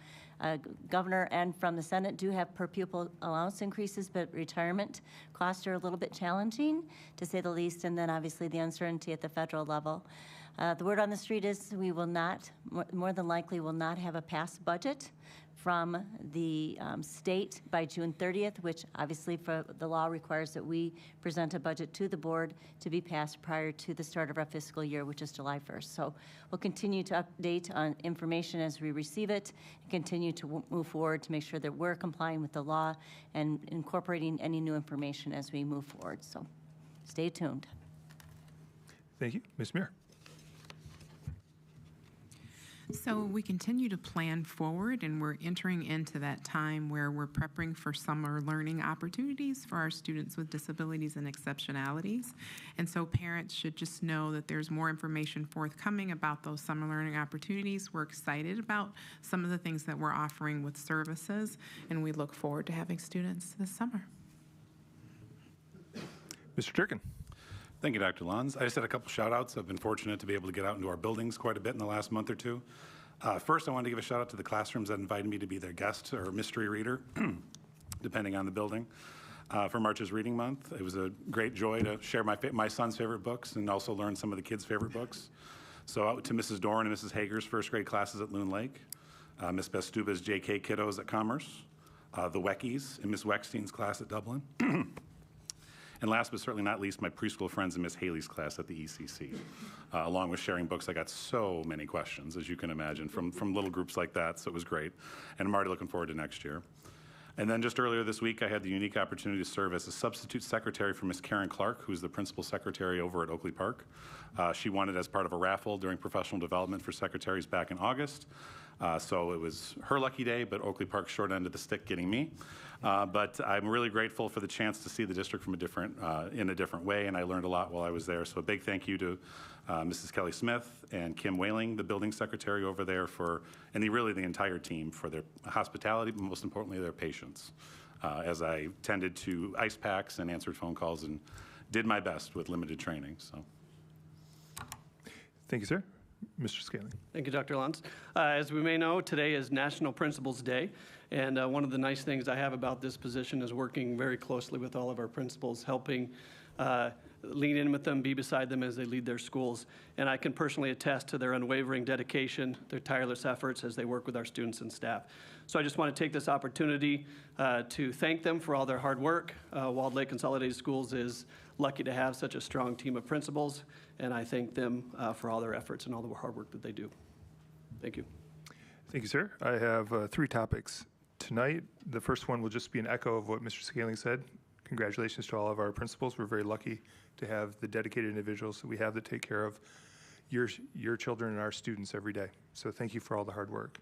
Speaker 17: governor and from the Senate do have per pupil allowance increases, but retirement costs are a little bit challenging, to say the least, and then obviously the uncertainty at the federal level. The word on the street is we will not, more than likely, will not have a passed budget from the state by June 30th, which obviously for the law requires that we present a budget to the board to be passed prior to the start of our fiscal year, which is July 1st. So we'll continue to update on information as we receive it and continue to move forward to make sure that we're complying with the law and incorporating any new information as we move forward. So stay tuned.
Speaker 2: Thank you. Ms. Muir.
Speaker 5: So we continue to plan forward, and we're entering into that time where we're preparing for summer learning opportunities for our students with disabilities and exceptionalities. And so parents should just know that there's more information forthcoming about those summer learning opportunities. We're excited about some of the things that we're offering with services, and we look forward to having students this summer.
Speaker 2: Mr. Turkin.
Speaker 18: Thank you, Dr. Lons. I just had a couple shout outs. I've been fortunate to be able to get out into our buildings quite a bit in the last month or two. First, I wanted to give a shout out to the classrooms that invited me to be their guest or mystery reader, depending on the building, for March's Reading Month. It was a great joy to share my son's favorite books and also learn some of the kids' favorite books. So to Mrs. Doran and Mrs. Hager's first grade classes at Loon Lake, Miss Bestuba's JK kiddos at Commerce, the Weckies and Miss Weckstein's class at Dublin. And last but certainly not least, my preschool friends in Miss Haley's class at the ECC. Along with sharing books, I got so many questions, as you can imagine, from little groups like that, so it was great. And I'm already looking forward to next year. And then just earlier this week, I had the unique opportunity to serve as a substitute secretary for Miss Karen Clark, who's the principal secretary over at Oakley Park. She won it as part of a raffle during professional development for secretaries back in August. So it was her lucky day, but Oakley Park's short end of the stick getting me. But I'm really grateful for the chance to see the district from in a different way, and I learned a lot while I was there. So a big thank you to Mrs. Kelly Smith and Kim Whaling, the building secretary over there, and really the entire team for their hospitality, but most importantly their patience, as I tended to ice packs and answered phone calls and did my best with limited training. So,
Speaker 2: thank you, sir. Mr. Scaling.
Speaker 3: Thank you, Dr. Lons. As we may know, today is National Principals Day, and one of the nice things I have about this position is working very closely with all of our principals, helping lean in with them, be beside them as they lead their schools. And I can personally attest to their unwavering dedication, their tireless efforts as they work with our students and staff. So I just want to take this opportunity to thank them for all their hard work. Walled Lake Consolidated Schools is lucky to have such a strong team of principals, and I thank them for all their efforts and all the hard work that they do. Thank you.
Speaker 2: Thank you, sir. I have 3 topics tonight. The first one will just be an echo of what Mr. Scaling said. Congratulations to all of our principals. We're very lucky to have the dedicated individuals that we have that take care of your children and our students every day. So thank you for all the hard work.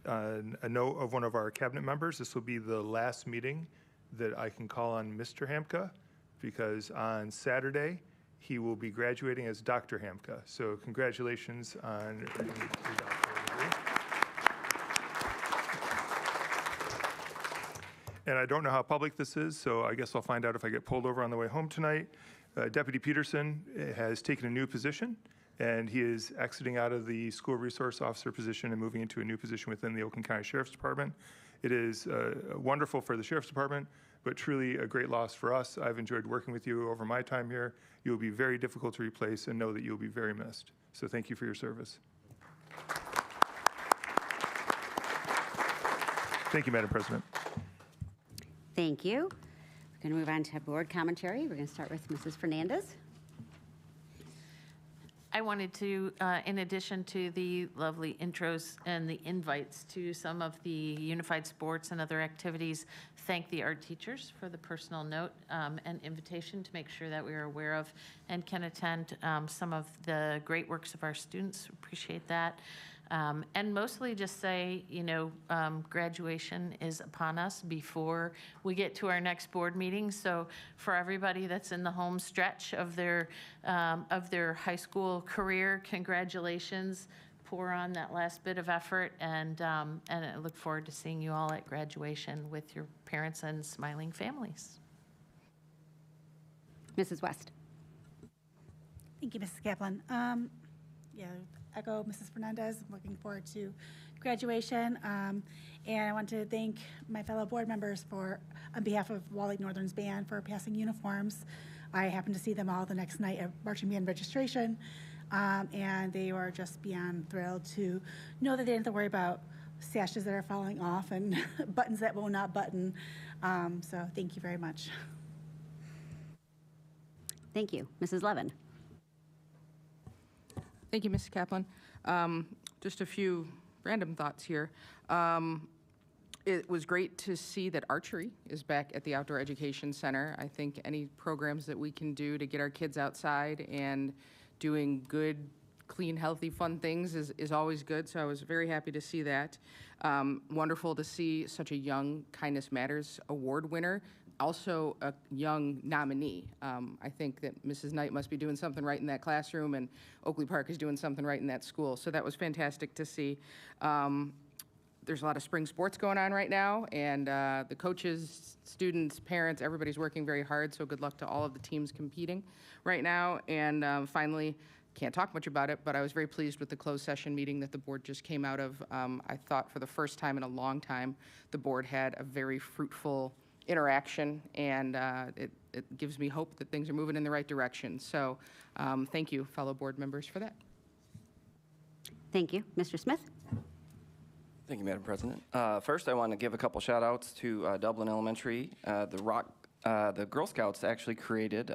Speaker 2: A note of one of our cabinet members, this will be the last meeting that I can call on Mr. Hamka because on Saturday, he will be graduating as Dr. Hamka. So congratulations on your doctoral degree. And I don't know how public this is, so I guess I'll find out if I get pulled over on the way home tonight. Deputy Peterson has taken a new position, and he is exiting out of the school resource officer position and moving into a new position within the Oakland County Sheriff's Department. It is wonderful for the Sheriff's Department, but truly a great loss for us. I've enjoyed working with you over my time here. You will be very difficult to replace, and know that you will be very missed. So thank you for your service. Thank you, Madam President.
Speaker 1: Thank you. We're going to move on to board commentary. We're going to start with Mrs. Fernandez.
Speaker 19: I wanted to, in addition to the lovely intros and the invites to some of the unified sports and other activities, thank the art teachers for the personal note and invitation to make sure that we are aware of and can attend some of the great works of our students. Appreciate that. And mostly just say, graduation is upon us before we get to our next board meeting. So for everybody that's in the home stretch of their high school career, congratulations. Pour on that last bit of effort, and I look forward to seeing you all at graduation with your parents and smiling families.
Speaker 1: Mrs. West.
Speaker 20: Thank you, Mrs. Kaplan. Echo Mrs. Fernandez. I'm looking forward to graduation. And I want to thank my fellow board members on behalf of Wall Lake Northern's band for passing uniforms. I happened to see them all the next night at marching band registration, and they were just beyond thrilled to know that they didn't have to worry about sashes that are falling off and buttons that will not button. So thank you very much.
Speaker 1: Thank you. Mrs. Levin.
Speaker 7: Thank you, Mrs. Kaplan. Just a few random thoughts here. It was great to see that archery is back at the Outdoor Education Center. I think any programs that we can do to get our kids outside and doing good, clean, healthy, fun things is always good, so I was very happy to see that. Wonderful to see such a young Kindness Matters Award winner, also a young nominee. I think that Mrs. Knight must be doing something right in that classroom, and Oakley Park is doing something right in that school. So that was fantastic to see. There's a lot of spring sports going on right now, and the coaches, students, parents, everybody's working very hard, so good luck to all of the teams competing right now. And finally, can't talk much about it, but I was very pleased with the closed session meeting that the board just came out of. I thought for the first time in a long time, the board had a very fruitful interaction, and it gives me hope that things are moving in the right direction. So thank you, fellow board members, for that.
Speaker 1: Thank you. Mr. Smith?
Speaker 21: Thank you, Madam President. First, I want to give a couple shout-outs to Dublin Elementary. The Girl Scouts actually created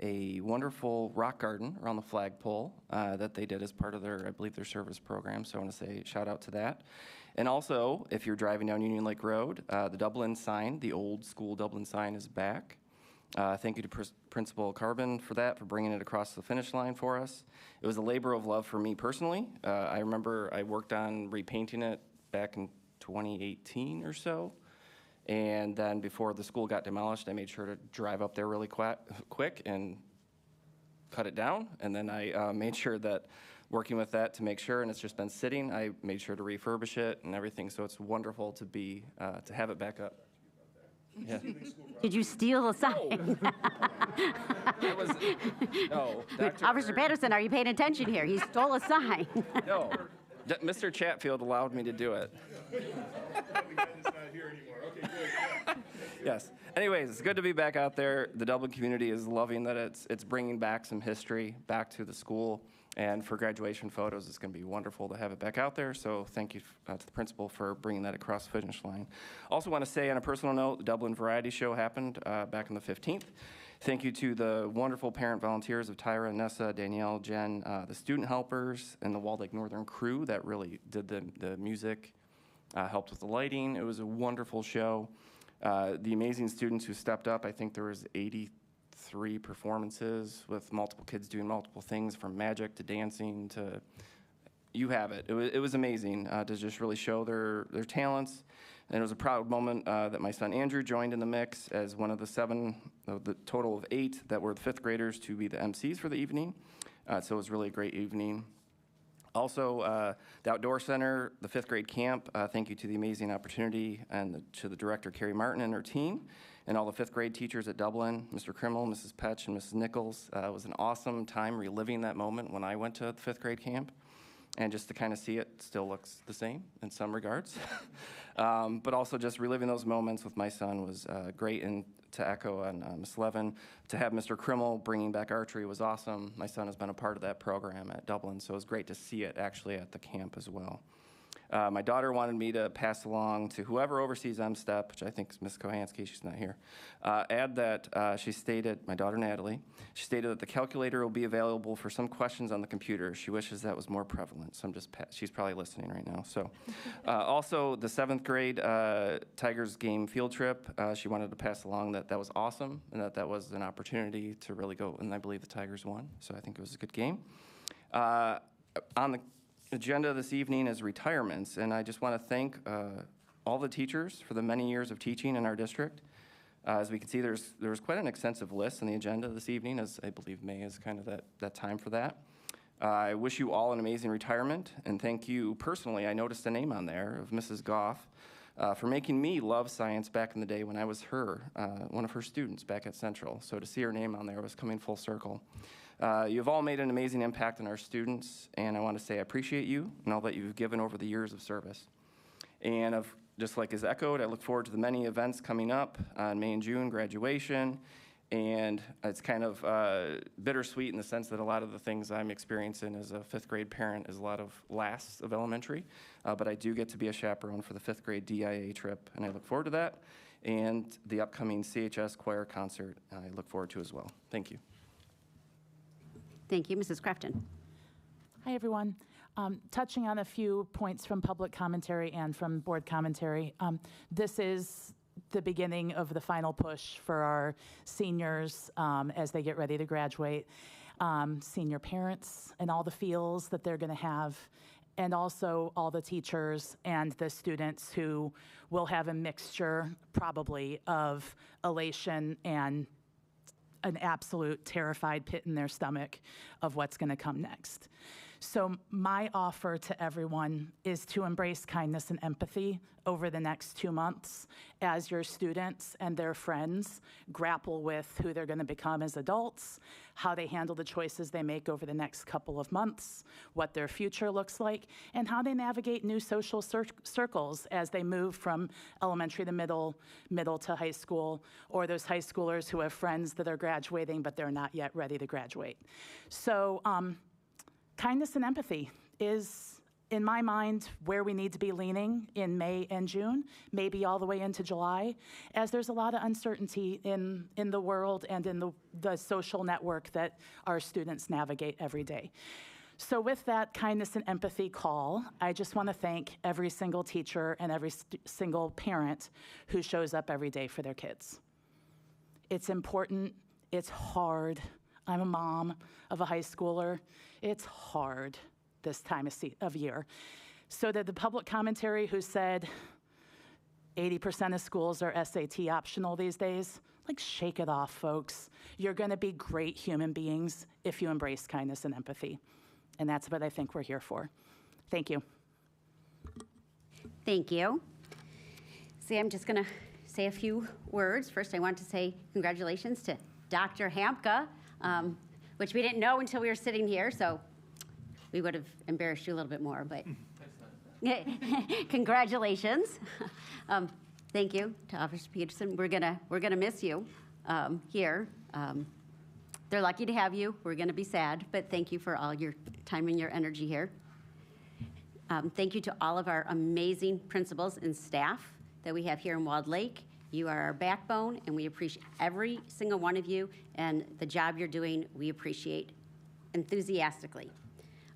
Speaker 21: a wonderful rock garden around the flagpole that they did as part of their, I believe, their service program. So I want to say shout-out to that. And also, if you're driving down Union Lake Road, the Dublin sign, the old school Dublin sign, is back. Thank you to Principal Carbon for that, for bringing it across the finish line for us. It was a labor of love for me personally. I remember I worked on repainting it back in 2018 or so. And then before the school got demolished, I made sure to drive up there really quick and cut it down. And then I made sure that working with that to make sure, and it's just been sitting, I made sure to refurbish it and everything. So it's wonderful to be, to have it back up. Yeah.
Speaker 1: Did you steal the sign?
Speaker 21: No.
Speaker 1: Officer Patterson, are you paying attention here? He stole a sign.
Speaker 21: No. Mr. Chatfield allowed me to do it. Yes. Anyways, it's good to be back out there. The Dublin community is loving that it's bringing back some history back to the school. And for graduation photos, it's going to be wonderful to have it back out there. So thank you to the principal for bringing that across the finish line. Also want to say on a personal note, the Dublin Variety Show happened back on the 15th. Thank you to the wonderful parent volunteers of Tyra, Nessa, Danielle, Jen, the student helpers, and the Walled Lake Northern crew that really did the music, helped with the lighting. It was a wonderful show. The amazing students who stepped up, I think there was 83 performances with multiple kids doing multiple things, from magic to dancing to, you have it. It was amazing to just really show their talents. And it was a proud moment that my son Andrew joined in the mix as one of the total of 8 that were the 5th graders to be the MCs for the evening. So it was really a great evening. Also, the Outdoor Center, the 5th grade camp, thank you to the amazing opportunity and to the director, Carrie Martin, and her team, and all the 5th grade teachers at Dublin, Mr. Krimmel, Mrs. Petch, and Mrs. Nichols. It was an awesome time reliving that moment when I went to the 5th grade camp. And just to kind of see it still looks the same in some regards. But also just reliving those moments with my son was great. And to echo on Ms. Levin, to have Mr. Krimmel bringing back archery was awesome. My son has been a part of that program at Dublin, so it was great to see it actually at the camp as well. My daughter wanted me to pass along to whoever oversees M-STEP, which I think is Ms. Kohansky, she's not here, add that she stated, my daughter Natalie, she stated that the calculator will be available for some questions on the computer. She wishes that was more prevalent, so she's probably listening right now. So, also the 7th grade Tigers game field trip, she wanted to pass along that was awesome and that was an opportunity to really go, and I believe the Tigers won, so I think it was a good game. On the agenda this evening is retirements, and I just want to thank all the teachers for the many years of teaching in our district. As we can see, there's quite an extensive list on the agenda this evening, as I believe May is kind of that time for that. I wish you all an amazing retirement, and thank you personally. I noticed a name on there of Mrs. Goff for making me love science back in the day when I was one of her students back at Central. So to see her name on there was coming full circle. You've all made an amazing impact on our students, and I want to say I appreciate you and all that you've given over the years of service. And just like is echoed, I look forward to the many events coming up on May and June, graduation, and it's kind of bittersweet in the sense that a lot of the things I'm experiencing as a 5th grade parent is a lot of lasts of elementary, but I do get to be a chaperone for the 5th grade DIA trip, and I look forward to that, and the upcoming CHS choir concert I look forward to as well. Thank you.
Speaker 1: Thank you. Mrs. Crafton.
Speaker 10: Hi, everyone. Touching on a few points from public commentary and from board commentary, this is the beginning of the final push for our seniors as they get ready to graduate, senior parents and all the feels that they're going to have, and also all the teachers and the students who will have a mixture probably of elation and an absolute terrified pit in their stomach of what's going to come next. So my offer to everyone is to embrace kindness and empathy over the next 2 months as your students and their friends grapple with who they're going to become as adults, how they handle the choices they make over the next couple of months, what their future looks like, and how they navigate new social circles as they move from elementary to middle to high school, or those high schoolers who have friends that are graduating but they're not yet ready to graduate. So kindness and empathy is, in my mind, where we need to be leaning in May and June, maybe all the way into July, as there's a lot of uncertainty in the world and in the social network that our students navigate every day. So with that kindness and empathy call, I just want to thank every single teacher and every single parent who shows up every day for their kids. It's important, it's hard. I'm a mom of a high schooler. It's hard this time of year. So that the public commentary who said 80% of schools are SAT optional these days, like, shake it off, folks. You're going to be great human beings if you embrace kindness and empathy. And that's what I think we're here for. Thank you.
Speaker 1: Thank you. See, I'm just going to say a few words. First, I want to say congratulations to Dr. Hampka, which we didn't know until we were sitting here, so we would have embarrassed you a little bit more, but congratulations. Thank you to Officer Peterson. We're gonna miss you here. They're lucky to have you. We're gonna be sad, but thank you for all your time and your energy here. Thank you to all of our amazing principals and staff that we have here in Walled Lake. You are our backbone, and we appreciate every single one of you, and the job you're doing, we appreciate enthusiastically.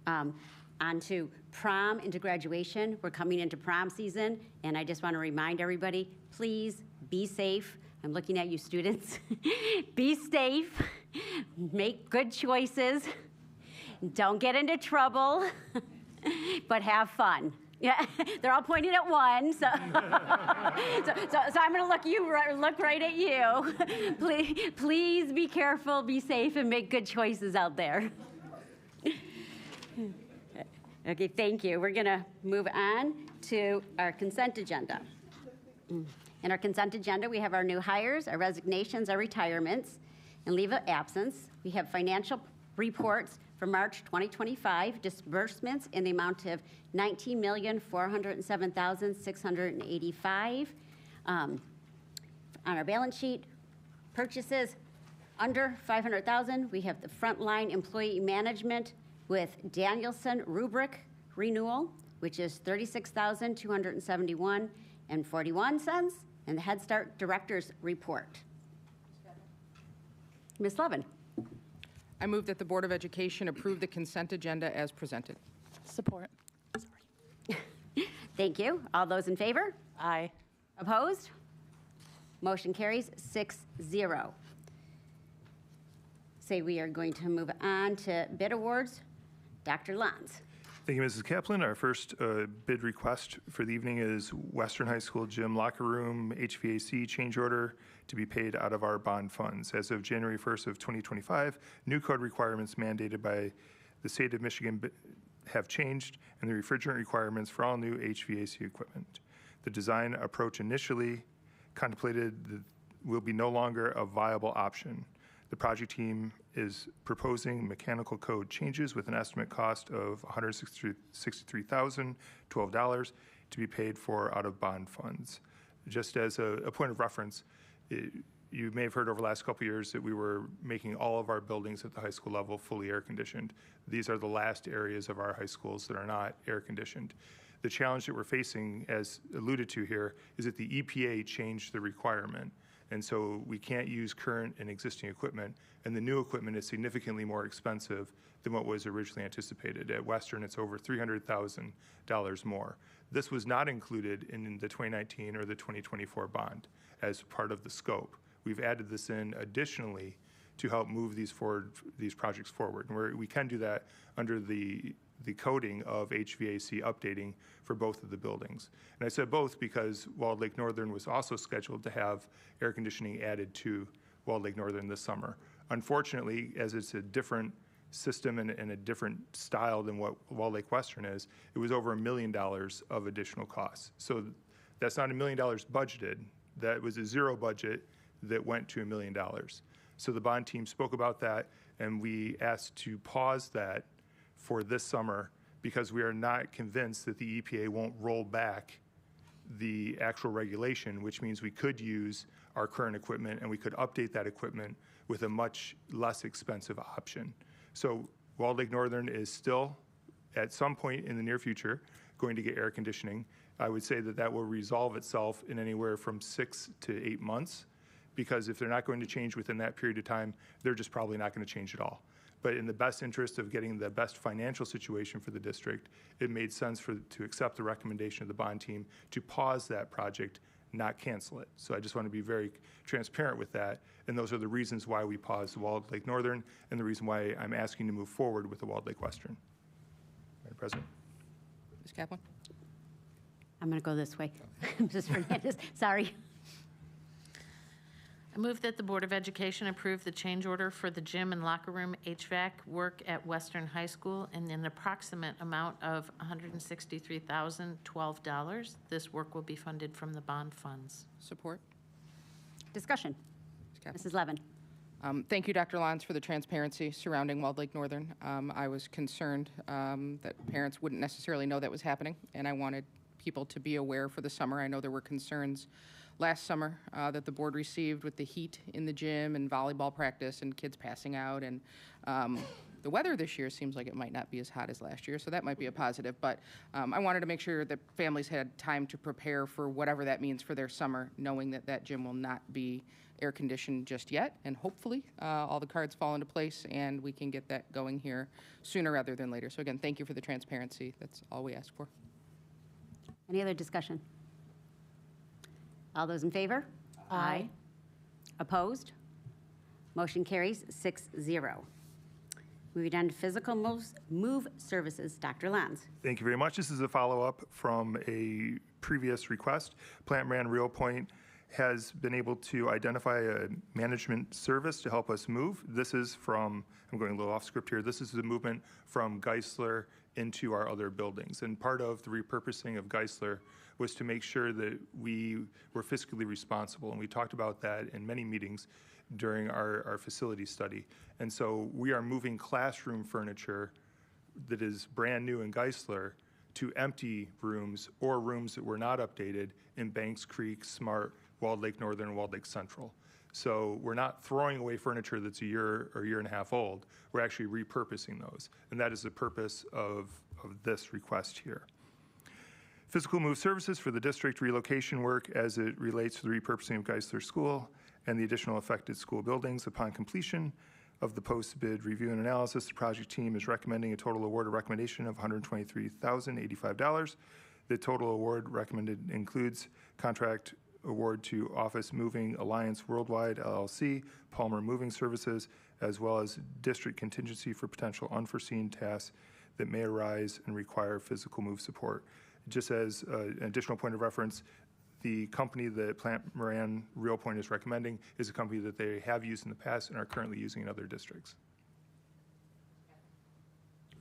Speaker 1: On to prom, into graduation. We're coming into prom season, and I just want to remind everybody, please be safe. I'm looking at you students. Be safe, make good choices, don't get into trouble, but have fun. Yeah, they're all pointing at one, so so I'm going to look right at you. Please be careful, be safe, and make good choices out there. Okay, thank you. We're going to move on to our consent agenda. In our consent agenda, we have our new hires, our resignations, our retirements, and leave of absence. We have financial reports for March 2025, disbursements in the amount of $19,407,685. On our balance sheet, purchases under $500,000. We have the frontline employee management with Danielson rubric renewal, which is $36,271.41, and the Head Start director's report. Ms. Levin.
Speaker 7: I move that the Board of Education approve the consent agenda as presented.
Speaker 10: Support.
Speaker 1: Thank you. All those in favor?
Speaker 10: Aye.
Speaker 1: Opposed? Motion carries 6-0. Say we are going to move on to bid awards. Dr. Lanz.
Speaker 2: Thank you, Mrs. Kaplan. Our first bid request for the evening is Western High School gym locker room HVAC change order to be paid out of our bond funds. As of January 1st of 2025, new code requirements mandated by the state of Michigan have changed, and the refrigerant requirements for all new HVAC equipment. The design approach initially contemplated will be no longer a viable option. The project team is proposing mechanical code changes with an estimate cost of $163,012 to be paid for out of bond funds. Just as a point of reference, you may have heard over the last couple of years that we were making all of our buildings at the high school level fully air conditioned. These are the last areas of our high schools that are not air conditioned. The challenge that we're facing, as alluded to here, is that the EPA changed the requirement. And so we can't use current and existing equipment, and the new equipment is significantly more expensive than what was originally anticipated. At Western, it's over $300,000 more. This was not included in the 2019 or the 2024 bond as part of the scope. We've added this in additionally to help move these projects forward. And we can do that under the coding of HVAC updating for both of the buildings. And I said both because Walled Lake Northern was also scheduled to have air conditioning added to Walled Lake Northern this summer. Unfortunately, as it's a different system and a different style than what Walled Lake Western is, it was over $1 million of additional costs. So that's not $1 million budgeted. That was a zero budget that went to $1 million. So the bond team spoke about that, and we asked to pause that for this summer because we are not convinced that the EPA won't roll back the actual regulation, which means we could use our current equipment and we could update that equipment with a much less expensive option. So Walled Lake Northern is still, at some point in the near future, going to get air conditioning. I would say that that will resolve itself in anywhere from 6 to 8 months, because if they're not going to change within that period of time, they're just probably not going to change at all. But in the best interest of getting the best financial situation for the district, it made sense to accept the recommendation of the bond team to pause that project, not cancel it. So I just want to be very transparent with that. And those are the reasons why we paused the Walled Lake Northern and the reason why I'm asking to move forward with the Walled Lake Western. Madam President.
Speaker 7: Ms. Kaplan?
Speaker 1: I'm going to go this way. Mrs. Fernandez, sorry.
Speaker 19: I move that the Board of Education approve the change order for the gym and locker room HVAC work at Western High School in an approximate amount of $163,012. This work will be funded from the bond funds.
Speaker 7: Support.
Speaker 1: Discussion. Mrs. Levin.
Speaker 7: Thank you, Dr. Lanz, for the transparency surrounding Walled Lake Northern. I was concerned that parents wouldn't necessarily know that was happening, and I wanted people to be aware for the summer. I know there were concerns last summer that the board received with the heat in the gym and volleyball practice and kids passing out. And the weather this year seems like it might not be as hot as last year, so that might be a positive. But I wanted to make sure that families had time to prepare for whatever that means for their summer, knowing that that gym will not be air conditioned just yet. And hopefully all the cards fall into place and we can get that going here sooner rather than later. So again, thank you for the transparency. That's all we ask for.
Speaker 1: Any other discussion? All those in favor? Aye. Opposed? Motion carries 6-0. Moving on to physical move services, Dr. Lanz.
Speaker 2: Thank you very much. This is a follow-up from a previous request. Plant Moran Real Point has been able to identify a management service to help us move. This is from, I'm going a little off script here, this is the movement from Geisler into our other buildings. And part of the repurposing of Geisler was to make sure that we were fiscally responsible. And we talked about that in many meetings during our facility study. And so we are moving classroom furniture that is brand new in Geisler to empty rooms or rooms that were not updated in Banks Creek, Smart, Walled Lake Northern, and Walled Lake Central. So we're not throwing away furniture that's a year or year and a half old. We're actually repurposing those. And that is the purpose of this request here. Physical move services for the district relocation work as it relates to the repurposing of Geisler School and the additional affected school buildings. Upon completion of the post-bid review and analysis, the project team is recommending a total award or recommendation of $123,085. The total award recommended includes contract award to Office Moving Alliance Worldwide, LLC, Palmer Moving Services, as well as district contingency for potential unforeseen tasks that may arise and require physical move support. Just as an additional point of reference, the company that Plant Moran Real Point is recommending is a company that they have used in the past and are currently using in other districts.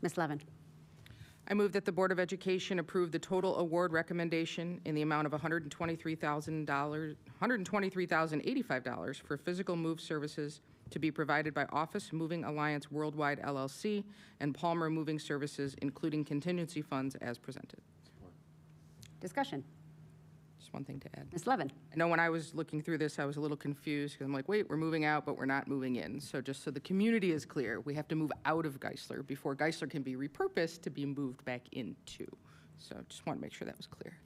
Speaker 1: Ms. Levin.
Speaker 7: I move that the Board of Education approve the total award recommendation in the amount of $123,085 for physical move services to be provided by Office Moving Alliance Worldwide, LLC, and Palmer Moving Services, including contingency funds as presented.
Speaker 1: Discussion.
Speaker 7: Just one thing to add.
Speaker 1: Ms. Levin.
Speaker 7: I know when I was looking through this, I was a little confused because I'm like, wait, we're moving out, but we're not moving in. So just so the community is clear, we have to move out of Geisler before Geisler can be repurposed to be moved back into. So just want to make sure that was clear.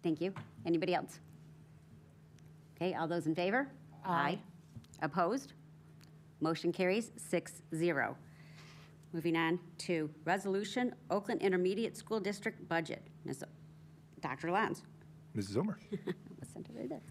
Speaker 1: Thank you. Anybody else? Okay, all those in favor?
Speaker 10: Aye.
Speaker 1: Opposed? Motion carries 6-0. Moving on to Resolution, Oakland Intermediate School District Budget. Dr. Lanz.
Speaker 2: Mrs. Omer.
Speaker 1: Let's send it right there.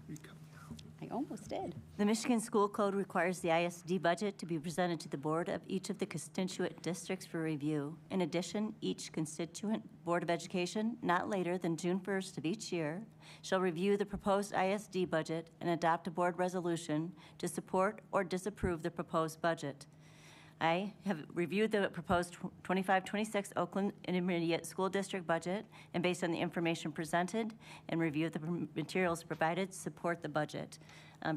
Speaker 1: I almost did.
Speaker 17: The Michigan School Code requires the ISD budget to be presented to the board of each of the constituent districts for review. In addition, each constituent Board of Education, not later than June 1st of each year, shall review the proposed ISD budget and adopt a board resolution to support or disapprove the proposed budget. I have reviewed the proposed 25-26 Oakland Intermediate School District budget, and based on the information presented and reviewed the materials provided, support the budget.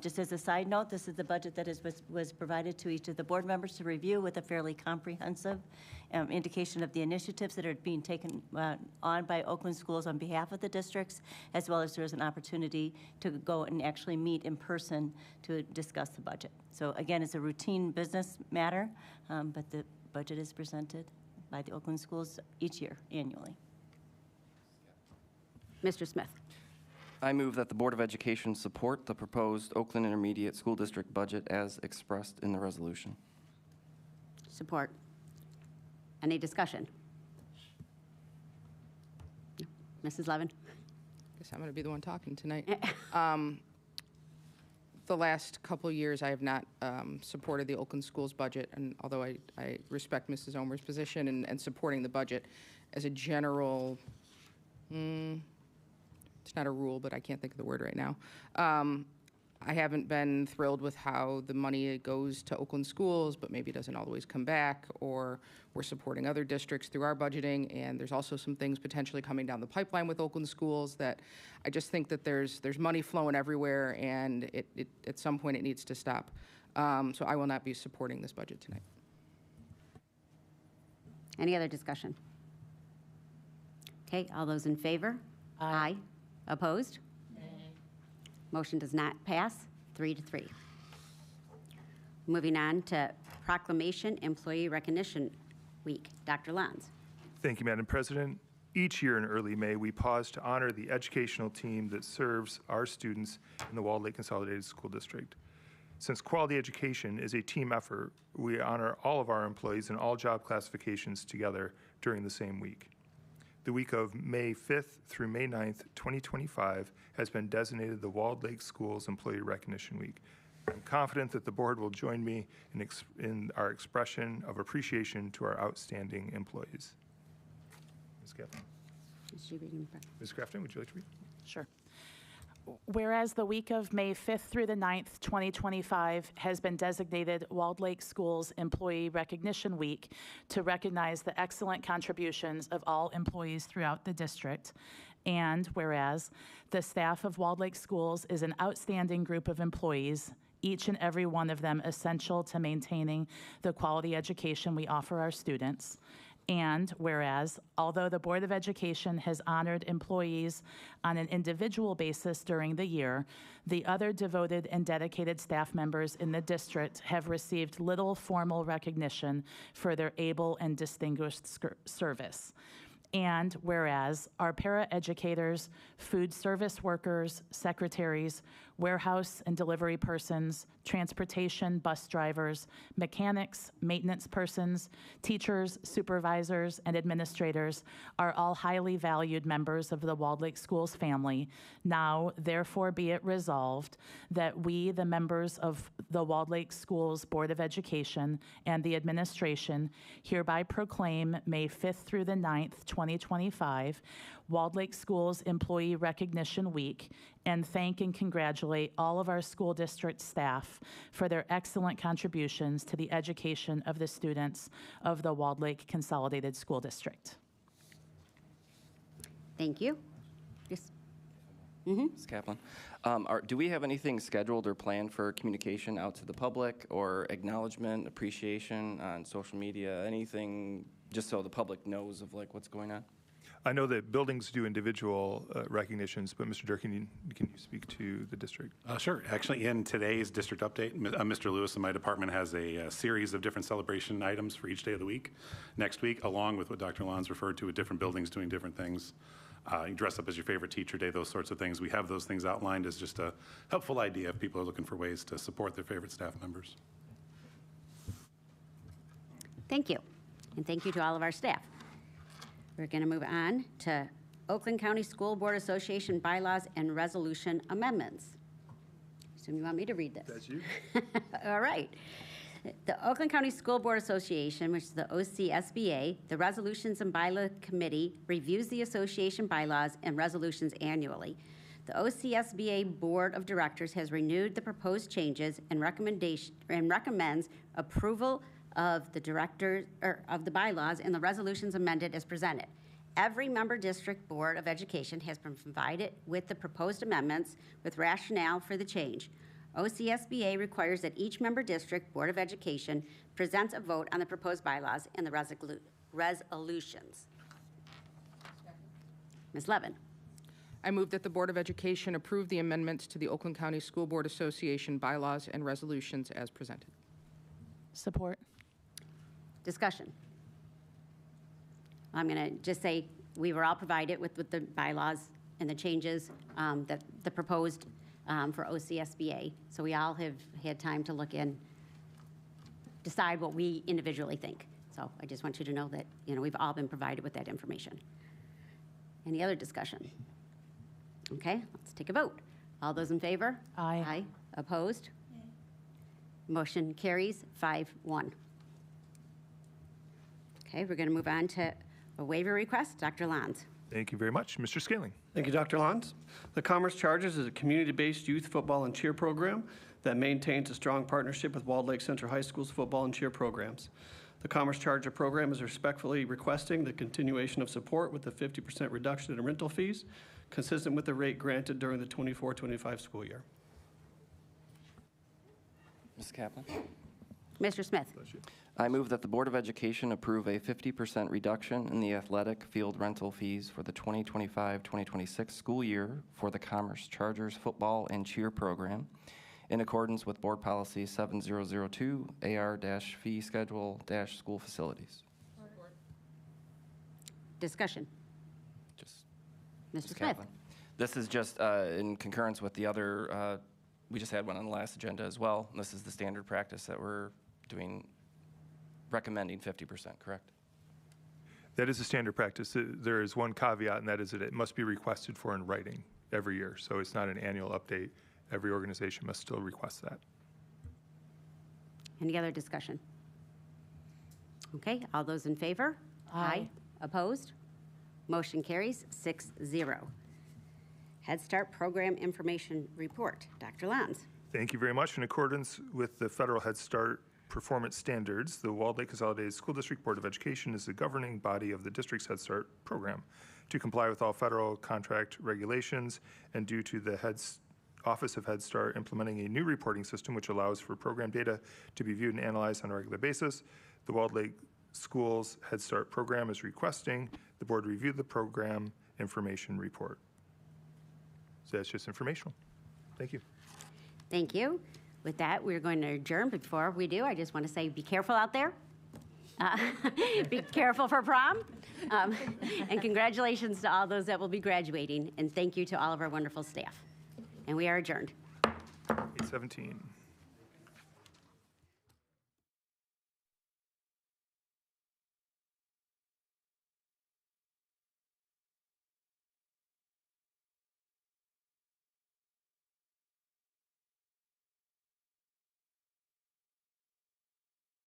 Speaker 17: Just as a side note, this is the budget that was provided to each of the board members to review with a fairly comprehensive indication of the initiatives that are being taken on by Oakland schools on behalf of the districts, as well as there is an opportunity to go and actually meet in person to discuss the budget. So again, it's a routine business matter, but the budget is presented by the Oakland schools each year, annually.
Speaker 1: Mr. Smith.
Speaker 21: I move that the Board of Education support the proposed Oakland Intermediate School District budget as expressed in the resolution.
Speaker 1: Support. Any discussion? No. Mrs. Levin.
Speaker 7: Guess I'm going to be the one talking tonight. The last couple years, I have not supported the Oakland Schools budget, and although I respect Mrs. Omer's position and supporting the budget, as a general, it's not a rule, but I can't think of the word right now. I haven't been thrilled with how the money goes to Oakland schools, but maybe doesn't always come back, or we're supporting other districts through our budgeting, and there's also some things potentially coming down the pipeline with Oakland schools that I just think that there's money flowing everywhere, and at some point it needs to stop. So I will not be supporting this budget tonight.
Speaker 1: Any other discussion? Okay, all those in favor? Aye. Opposed? Motion does not pass, 3-3. Moving on to Proclamation Employee Recognition Week. Dr. Lanz.
Speaker 2: Thank you, Madam President. Each year in early May, we pause to honor the educational team that serves our students in the Walled Lake Consolidated School District. Since quality education is a team effort, we honor all of our employees in all job classifications together during the same week. The week of May 5th through May 9th, 2025 has been designated the Walled Lake Schools Employee Recognition Week. I'm confident that the board will join me in our expression of appreciation to our outstanding employees. Ms. Kaplan. Ms. Crafton, would you like to read?
Speaker 10: Sure. Whereas the week of May 5th through the 9th, 2025 has been designated Walled Lake Schools Employee Recognition Week to recognize the excellent contributions of all employees throughout the district. And whereas the staff of Walled Lake Schools is an outstanding group of employees, each and every one of them essential to maintaining the quality education we offer our students. And whereas, although the Board of Education has honored employees on an individual basis during the year, the other devoted and dedicated staff members in the district have received little formal recognition for their able and distinguished service. And whereas our paraeducators, food service workers, secretaries, warehouse and delivery persons, transportation bus drivers, mechanics, maintenance persons, teachers, supervisors, and administrators are all highly valued members of the Walled Lake Schools family. Now, therefore, be it resolved that we, the members of the Walled Lake Schools Board of Education and the administration, hereby proclaim May 5th through the 9th, 2025, Walled Lake Schools Employee Recognition Week, and thank and congratulate all of our school district staff for their excellent contributions to the education of the students of the Walled Lake Consolidated School District.
Speaker 1: Thank you. Yes.
Speaker 21: Ms. Kaplan, do we have anything scheduled or planned for communication out to the public or acknowledgement, appreciation on social media, anything just so the public knows of like what's going on?
Speaker 2: I know that buildings do individual recognitions, but Mr. Durkin, can you speak to the district?
Speaker 18: Sure. Actually, in today's district update, Mr. Lewis in my department has a series of different celebration items for each day of the week. Next week, along with what Dr. Lons referred to, with different buildings doing different things. You dress up as your favorite teacher day, those sorts of things. We have those things outlined as just a helpful idea if people are looking for ways to support their favorite staff members.
Speaker 1: Thank you. And thank you to all of our staff. We're going to move on to Oakland County School Board Association bylaws and resolution amendments. I assume you want me to read this.
Speaker 2: That's you.
Speaker 1: All right. The Oakland County School Board Association, which is the OCSBA, the Resolutions and Bylaw Committee reviews the association bylaws and resolutions annually. The OCSBA Board of Directors has renewed the proposed changes and recommends approval of the bylaws and the resolutions amended as presented. Every member district board of education has been provided with the proposed amendments with rationale for the change. OCSBA requires that each member district board of education presents a vote on the proposed bylaws and the resolutions. Ms. Levin.
Speaker 7: I move that the Board of Education approve the amendments to the Oakland County School Board Association bylaws and resolutions as presented.
Speaker 10: Support.
Speaker 1: Discussion. I'm going to just say we were all provided with the bylaws and the changes that the proposed for OCSBA. So we all have had time to look in, decide what we individually think. So I just want you to know that we've all been provided with that information. Any other discussion? Okay, let's take a vote. All those in favor?
Speaker 10: Aye.
Speaker 1: Aye. Opposed? Motion carries 5-1. Okay, we're going to move on to a waiver request. Dr. Lons.
Speaker 2: Thank you very much. Mr. Scaling.
Speaker 3: Thank you, Dr. Lons. The Commerce Chargers is a community-based youth football and cheer program that maintains a strong partnership with Walled Lake Central High School's football and cheer programs. The Commerce Charger program is respectfully requesting the continuation of support with a 50% reduction in rental fees, consistent with the rate granted during the 24-25 school year.
Speaker 21: Ms. Kaplan.
Speaker 1: Mr. Smith.
Speaker 21: I move that the Board of Education approve a 50% reduction in the athletic field rental fees for the 2025-2026 school year for the Commerce Chargers football and cheer program in accordance with Board Policy 7002 AR-fee schedule-school facilities.
Speaker 1: Discussion. Mr. Smith.
Speaker 21: Kaplan. This is just in concurrence with the other, we just had one on the last agenda as well. This is the standard practice that we're doing, recommending 50%, correct?
Speaker 2: That is a standard practice. There is one caveat, and that is that it must be requested for in writing every year. So it's not an annual update. Every organization must still request that.
Speaker 1: Any other discussion? Okay, all those in favor?
Speaker 19: Aye.
Speaker 1: Opposed? Motion carries 6-0. Head Start Program Information Report. Dr. Lanz.
Speaker 2: Thank you very much. In accordance with the federal Head Start performance standards, the Walled Lake Consolidated School District Board of Education is the governing body of the district's Head Start program. To comply with all federal contract regulations and due to the Office of Head Start implementing a new reporting system which allows for program data to be viewed and analyzed on a regular basis, the Walled Lake Schools Head Start program is requesting the board review the program information report. So that's just informational. Thank you.
Speaker 1: Thank you. With that, we're going to adjourn. But before we do, I just want to say be careful out there. Be careful for prom. And congratulations to all those that will be graduating. And thank you to all of our wonderful staff. And we are adjourned.
Speaker 2: 8:17.